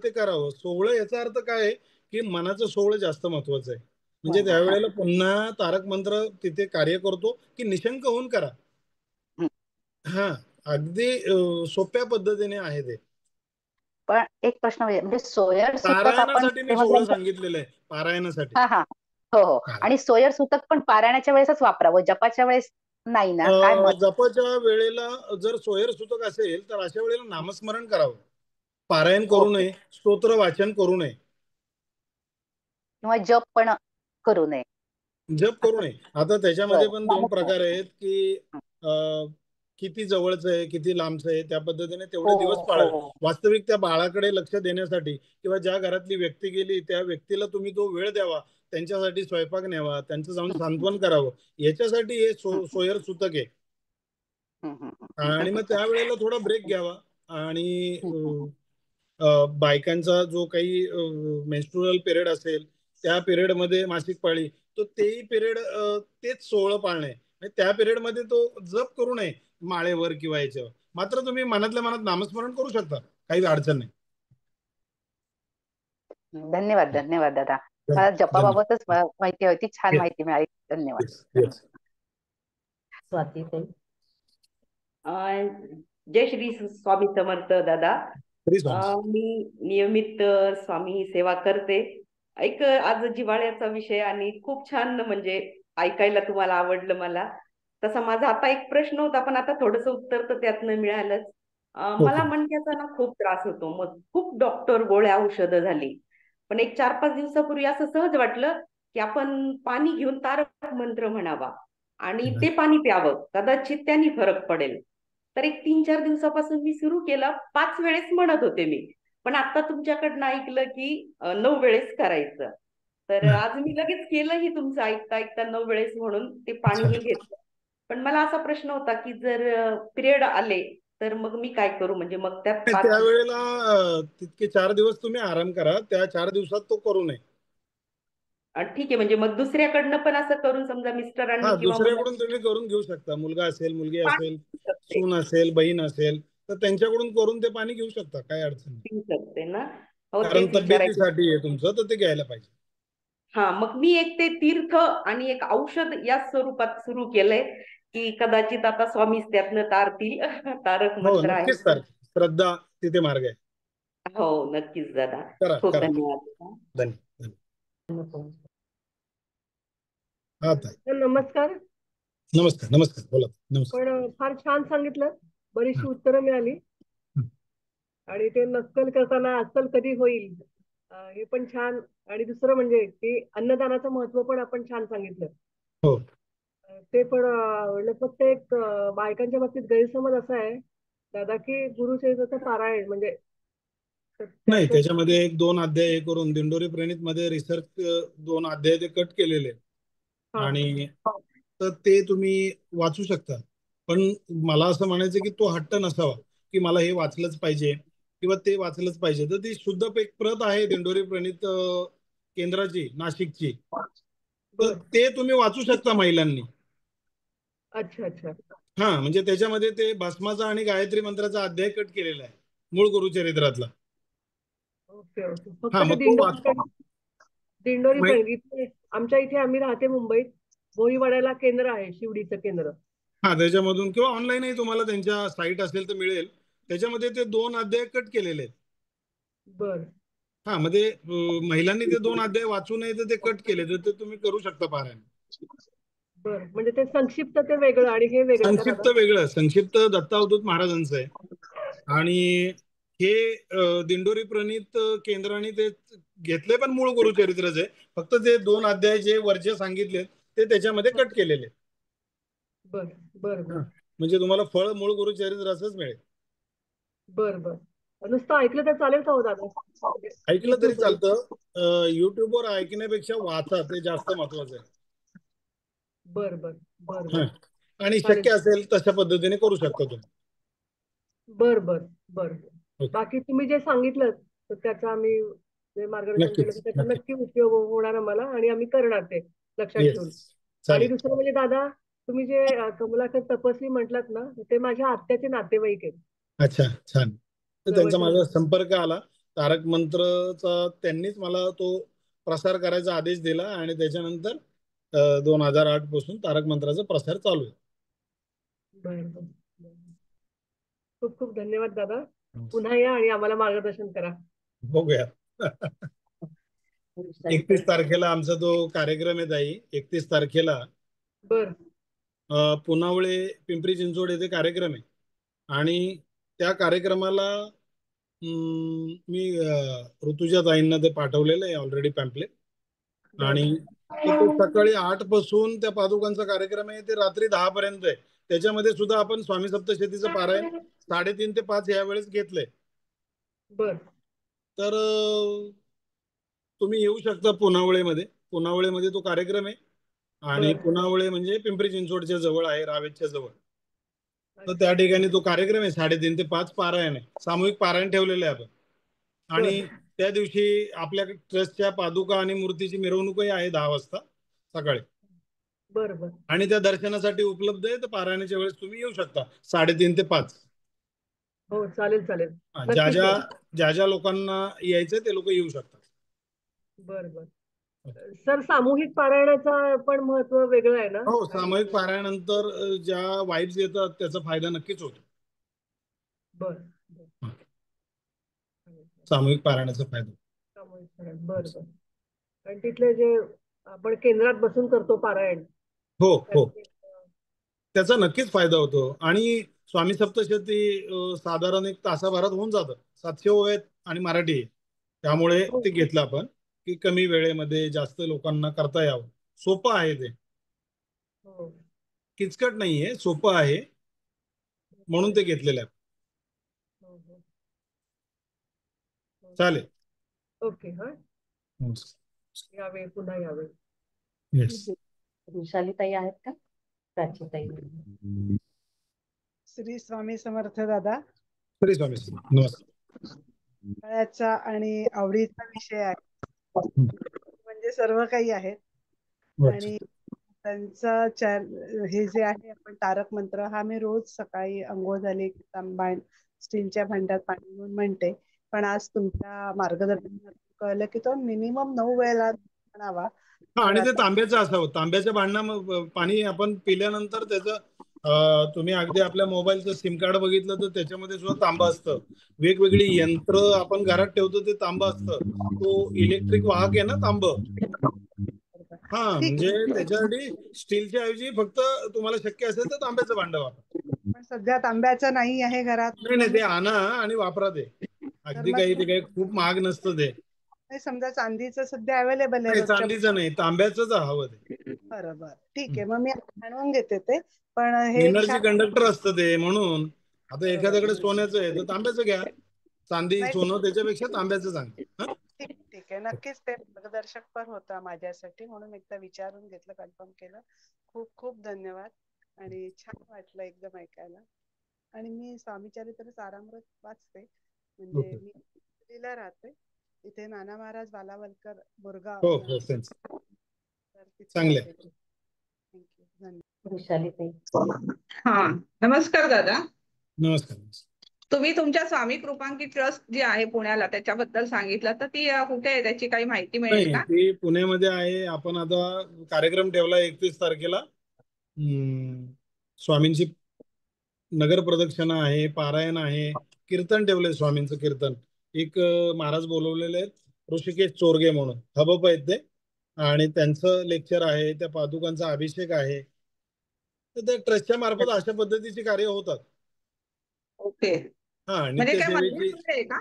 ते करावं. सोहळं याचा अर्थ काय आहे की मनाचं सोहळं जास्त महत्वाचं आहे. म्हणजे त्यावेळेला पुन्हा तारक मंत्र तिथे कार्य करतो की निशंक होऊन करा. हा, अगदी सोप्या पद्धतीने आहे ते. पण एक प्रश्न म्हणजे सोयर सुतक आपण पारायणासाठी मी सोहळं सांगितलेलं आहे. पारायणासाठी. हा हो. आणि सोयर सुतक पण पारायणाच्या वेळेसच वापरावं, जपाच्या वेळेस नाही ना? काय मत? जपाच्या वेळेला जर सोयर सुतक असेल तर अशा वेळेला नामस्मरण करावं. पारायण करू नये, स्तोत्र वाचन करू नये किंवा जप पण करू नये. जप करू नये. आता त्याच्यामध्ये पण दोन प्रकार आहेत की किती जवळचं आहे, किती लांबचं आहे, त्या पद्धतीने तेवढे दिवस पाळावे. वास्तविक त्या बाळाकडे लक्ष देण्यासाठी किंवा ज्या घरातली व्यक्ती गेली त्या व्यक्तीला तुम्ही तो वेळ द्यावा, त्यांच्यासाठी स्वयंपाक न्यावा, त्यांचं जाऊन सांत्वन करावं. याच्यासाठी हे सोयर सुतक आहे. आणि मग त्यावेळेला थोडा ब्रेक घ्यावा. आणि बायकांचा जो काही मेन्स्ट्रुअल पिरियड असेल त्या पिरियड मध्ये मासिक पाळी, तो तेही पिरियड तेच सोहळं पाळणे. त्या पिरियड मध्ये तो जप करू नये माळेवर किंवा याच्यावर. मात्र तुम्ही मनातल्या मनात नामस्मरण करू शकता, काही अडचण नाही. धन्यवाद दादा. मला जपाबाबतच माहिती होती, छान माहिती मिळाली. धन्यवाद. स्वाती ताई. जय श्री स्वामी समर्थ दादा. मी नियमित स्वामी सेवा करते. एक आज जिव्हाळ्याचा विषय आणि खूप छान म्हणजे ऐकायला तुम्हाला आवडलं मला. तसा माझा आता एक प्रश्न होता, पण आता थोडस उत्तर तर त्यातनं मिळालंच. मला मणक्याचा ना खूप त्रास होतो. मग खूप डॉक्टर, गोळ्या, औषधं झाली. पण एक 4-5 दिवसापूर्वी असं सहज वाटलं की आपण पाणी घेऊन तारक मंत्र म्हणावा आणि ते पाणी प्यावं, कदाचित त्याने फरक पडेल. तर एक 3-4 दिवसापासून मी सुरू केलं. 5 वेळेस म्हणत होते मी, पण आता तुमच्याकडनं ऐकलं की 9 वेळेस करायचं. तर आज मी लगेच केलंही तुमचं ऐकता ऐकता 9 वेळेस म्हणून ते पाणीही घेतलं. पण मला असा प्रश्न होता की जर पिरियड आले तर मग मी काय करू? म्हणजे मग त्यावेळेला तितके 4 दिवस तुम्ही आराम करा. त्या 4 दिवसात तो करू नये. ठीक आहे. म्हणजे मग दुसऱ्याकडनं पण असं करून समजा मिस्टरांनी किंवा दुसऱ्याकडून तुम्ही करून घेऊ शकता. मुलगा असेल, मुलगी असेल, सून असेल, बहीण असेल, तर त्यांच्याकडून करून ते पाणी घेऊ शकता, काही अडचण नाही. पिऊ शकते ना? हो, कारण तब्येतीसाठी आहे तुमचं, तर ते घ्यायला पाहिजे. मग मी एक ते तीर्थ आणि एक औषध या स्वरूपात सुरू केलंय की कदाचित आता स्वामीच त्यातनं तारतील. तारक मंत्र आहे. नक्कीच तारक. श्रद्धा तिथे मार्ग आहे. हो, नक्कीच दादा. खूप धन्यवाद. धन्यवाद. नमस्कार. नमस्कार. बोला. नमस्कार. पण फार छान सांगितलं, बरीचशी उत्तरं मिळाली. आणि ते नक्कल करताना अस्सल कधी होईल हे पण छान. आणि दुसरं म्हणजे ते अन्नदानाचं महत्व पण आपण छान सांगितलं. हो. ते पण फक्त एक बायकांच्या बाबतीत गैरसमज असा आहे दादा की गुरुचरित्राचं पारायण म्हणजे नाही, त्याचं. त्याच्यामध्ये एक दोन अध्याय हे करून दिंडोरी प्रणित मध्ये रिसर्च दोन अध्याय ते कट केलेले आहेत. हा आणि तर ते तुम्ही वाचू शकता. पण मला असं म्हणायचं की तो हट्ट नसावा की मला हे वाचलंच पाहिजे किंवा ते वाचलंच पाहिजे. तर ती शुद्ध एक प्रत आहे दिंडोरी प्रणित केंद्राची, नाशिकची. तर बर. ते तुम्ही वाचू शकता महिलांनी. अच्छा अच्छा. हा, म्हणजे त्याच्यामध्ये ते भस्माचा आणि गायत्री मंत्राचा अध्याय कट केलेला आहे मूळ गुरुचरित्रातला. Okay okay. फक्त हा, ते मग तो दिंडोरी मै- पण इथे आमच्या इथे आम्ही राहते मुंबईत. भोईवाड्याला केंद्र आहे, शिवडीचं केंद्र. हा, त्याच्यामधून किंवा ऑनलाईनही तुम्हाला त्यांच्या साईट असेल तर मिळेल. त्याच्यामध्ये ते दोन अध्याय कट केलेले आहेत. बर हा, मध्ये महिलांनी ते दोन अध्याय वाचू नये तर ते कट केले, तर ते तुम्ही करू शकता पारायण. बर. म्हणजे ते संक्षिप्त ते वेगळं आणि हे वेगळं का दादा? संक्षिप्त वेगळं. संक्षिप्त दत्तावधूत महाराजांचं आहे. आणि हे दिंडोरी प्रणित केंद्राने ते घेतले पण मूळ गुरुचरित्रच आहे. फक्त ते दोन अध्याय जे वरचे सांगितले ते त्याच्यामध्ये कट केलेले. बर बर बर म्हणजे तुम्हाला फळ मूळ गुरुचरित्राचंच मिळेल. बर बर. नुसतं ऐकलं तर चालेल का हो दादा? ऐकलं तरी YouTube वर. चालतं. युट्यूबवर ऐकण्यापेक्षा वाचा, ते जास्त महत्वाचं आहे. बर बर बर हा. बर. आणि चालेल. शक्य असेल तशा पद्धतीने करू शकता तुम्ही. बर बर बर. ओके. बाकी तुम्ही जे सांगितलं तर त्याचं आम्ही जे मार्गदर्शन केलं तर नक्कीच त्याचा नक्की. नक्की उपयोग होणार आम्हाला आणि आम्ही करणार ते लक्षात येस, ठेवून. आणि चालेल. दुसरं म्हणजे दादा, तुम्ही जे कमलाकर तपस्वी म्हटलात ना, ते माझ्या आत्याचे नातेवाईक आहेत. अच्छा, छान. तर त्यांचा जवळचे माझा नाते. संपर्क आला. तारक मंत्रचा त्यांनीच मला तो प्रसार करायचा आदेश दिला आणि त्याच्यानंतर 2008 पासून तारक मंत्राचा प्रसार चालू आहे. बर बर बर. खूप खूप धन्यवाद दादा. पुन्हा या आणि आम्हाला मार्गदर्शन करा. बघूया. 31 गुरुचरित्र. तारखेला आमचा तो कार्यक्रम आहे ताई. 31 तारखेला बर पुनावळे पिंपरी चिंचवड येथे कार्यक्रम आहे. आणि त्या कार्यक्रमाला मी ऋतुजा ताईंना ते पाठवलेलं आहे ऑलरेडी पॅम्पलेट. बर आणि तर ते सकाळी 8 पासून त्या पादुकांचा कार्यक्रम आहे, ते रात्री 10 पर्यंत आहे. त्याच्यामध्ये सुद्धा आपण स्वामी सप्तशतीचं पारायण 3:30 ते 5 या वेळेस घेतलंय. बर तर तुम्ही येऊ शकता पुनावळेमध्ये. पुनावळेमध्ये तो कार्यक्रम आहे. आणि बर. पुनावळे म्हणजे पिंपरी चिंचवडच्या जवळ आहे, रावेतच्या जवळ. तर अच्छा त्या अच्छा. ठिकाणी तो कार्यक्रम आहे. 3:30 ते 5 पारायण आहे. सामूहिक पारायण ठेवलेले आहे आपण. बर आणि त्या दिवशी आपल्या ट्रस्टच्या पादुका आणि मूर्तीची मिरवणूकही आहे 10 वाजता सकाळी. बर बर. आणि त्या दर्शनासाठी उपलब्ध आहे. तर पारायणाच्या वेळेस तुम्ही येऊ शकता 3:30 ते 5. हो चालेल चालेल. ज्या नक्कीच ज्या येऊ. ज्या ज्या लोकांना यायचंय ते लोक येऊ शकतात. बर बर. सर, सामूहिक पारायणाचं पण महत्व वेगळं आहे ना? हो, काही सामूहिक पारायणानंतर ज्या वाईब्स येतात त्याचा फायदा नक्कीच होतो. बर बर. चालेल, चालेल. सामूहिक पारायणाचा फायदा. सामूहिक पारायण. बर बर. आणि तिथले जे आपण केंद्रात बसून करतो पारायण हो हो, त्याचे, त्याचा नक्कीच फायदा होतो. आणि स्वामी सप्तशती साधारण एक तासाभरात होऊन जातं. 700 ओव्या आहेत आणि मराठी आहे. त्यामुळे हो ते घेतलं आपण की कमी वेळेमध्ये जास्त लोकांना करता यावं. सोपं आहे ते, हो. किचकट नाहीये, सोपं आहे. म्हणून ते चालेल. घेतलेलं आहे. हो हो हो. चालेल. ओके. हा, यावे, पुन्हा यावे. येस. वृषाली ताई आहेत का? प्राची ताई. श्री स्वामी समर्थ दादा. श्री स्वामी नमस्कार. वयाचा आणि आवडीचा विषय आहे, म्हणजे सर्व काही आहे. आणि त्यांचा हे जे आहे आपण तारक मंत्र हा मी रोज सकाळी अंघोळ झाली स्टीलच्या भांड्यात पाणी घेऊन म्हणते. पण आज तुमच्या मार्गदर्शनात कळलं की तो मिनिमम 9 वेळेला म्हणावा. आणि ते तांब्याचं असावं. तांब्याच्या भांडणा पाणी आपण पिल्यानंतर त्याचं तुम्ही अगदी आपल्या मोबाईलचं सिम कार्ड बघितलं तर त्याच्यामध्ये सुद्धा तांबा असतं. वेगवेगळी यंत्र आपण घरात ठेवतो ते तांबा असतं. तो इलेक्ट्रिक वाहक आहे ना तांब. हा, म्हणजे त्याच्यासाठी स्टीलच्या ऐवजी फक्त तुम्हाला शक्य असेल तर तांब्याचं भांड वापरा. पण सध्या तांब्याचं नाही आहे घरात. नाही नाही, ते आणा आणि वापरा ते. तर अगदी मग ते काही खूप महाग नसतं ते. समजा चांदीचं सध्या अवेलेबल आहे नाही, रोजच्या. चांदीचं नाही, तांब्याचंच हवं ते. बरं बरं ठीक आहे, मग मी आणून देते ते. पण हे एनर्जी छान. कंडक्टर असतं ते, म्हणून आता बरोबर. एखाद्याकडे सोन्याचं आहे तर तांब्याचं घ्या. चांदी नाही, सोनं त्याच्यापेक्षा तांब्याचं चांगलं. ठीक ठीक आहे, नक्कीच ते मार्गदर्शक पण होता माझ्यासाठी, म्हणून एकदा विचारून घेतलं, कन्फर्म केलं. खूप खूप धन्यवाद आणि छान वाटलं एकदम ऐकायला. आणि मी स्वामीचरित्र सारामृत वाचते, म्हणजे मी दिल्लीला राहते, इथे नाना महाराज बालावलकर मुरगाव हो हो त्यांचं तर तिथे चांगले. आहे. थँक्यू, धन्यवाद. वृषालीताई. हा, नमस्कार दादा. नमस्कार. तुम्ही तुमच्या स्वामी कृपांकी ट्रस्ट जी आहे पुण्याला त्याच्याबद्दल सांगितलं, तर ती कुठे आहे, त्याची काही माहिती मिळेल नाही, का? ती पुण्यामध्ये आहे. आपण आता कार्यक्रम ठेवला 31 तारखेला. स्वामींची नगर प्रदक्षिणा आहे, पारायण आहे, कीर्तन ठेवलंय, स्वामींचं कीर्तन. एक महाराज बोलवलेले आहेत ऋषिकेश चोरगे म्हणून, हबप आहेत ते, आणि त्यांचं लेक्चर आहे, त्या पादुकांचा अभिषेक आहे. तर त्या ट्रस्टच्या मार्फत अशा पद्धतीची कार्य होतात. ओके, हा, म्हणजे काय नित्यसेवेची. मंदिर वगैरे आहे का?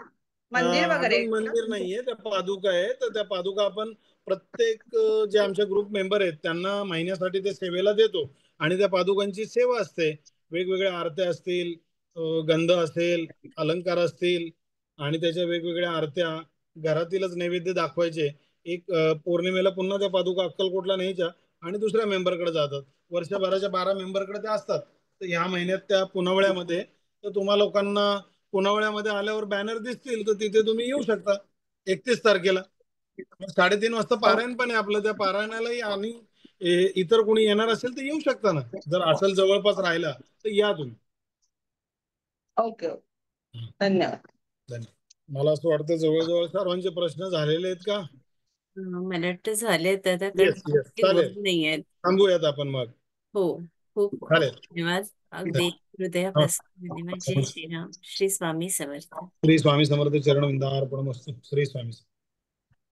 मंदिर वगैरे आहे अजून का? मंदिर नाहीये, त्या पादुका आहे. तर त्या पादुका आपण प्रत्येक जे आमचे ग्रुप मेंबर आहेत त्यांना महिन्यासाठी ते सेवेला देतो, आणि त्या पादुकांची सेवा असते. वेगवेगळ्या आरत्या असतील, गंध असेल, अलंकार असतील, आणि त्याच्या वेगवेगळ्या आरत्या घरातीलच नैवेद्य दाखवायचे. एक पौर्णिमेला पुन्हा त्या पादुका अक्कलकोटला न्यायच्या आणि दुसऱ्या मेंबरकडे जातात. वर्षभराच्या 12 मेंबरकडे त्या असतात. तर ह्या महिन्यात त्या पुनवळ्यामध्ये, तर तुम्हा लोकांना पुनवळ्यामध्ये आल्यावर बॅनर दिसतील, तर तिथे तुम्ही येऊ शकता 31 तारखेला. 3:30 वाजता पारायण पण आहे आपलं. त्या पारायणालाही आणि इतर कोणी येणार असेल तर येऊ शकता ना, जर असेल जवळपास राहिला तर या तुम्ही. ओके, धन्यवाद. धन्यवाद. मला असं वाटतं जवळजवळ सर्वांचे प्रश्न झालेले आहेत का? मला वाटतं झाले दादा, कारण येस येस, ते बोल चालेल. नाही आहेत. थांबूयात आपण मग. हो, खूप खूप चालेल. धन्यवाद. अगदी हो. हृदयापासून धन्यवाद. जय श्रीराम. श्री स्वामी समर्थ. श्री स्वामी समर्थ. चरण विंदार्पणमस्तु. श्री स्वामी समर्थ.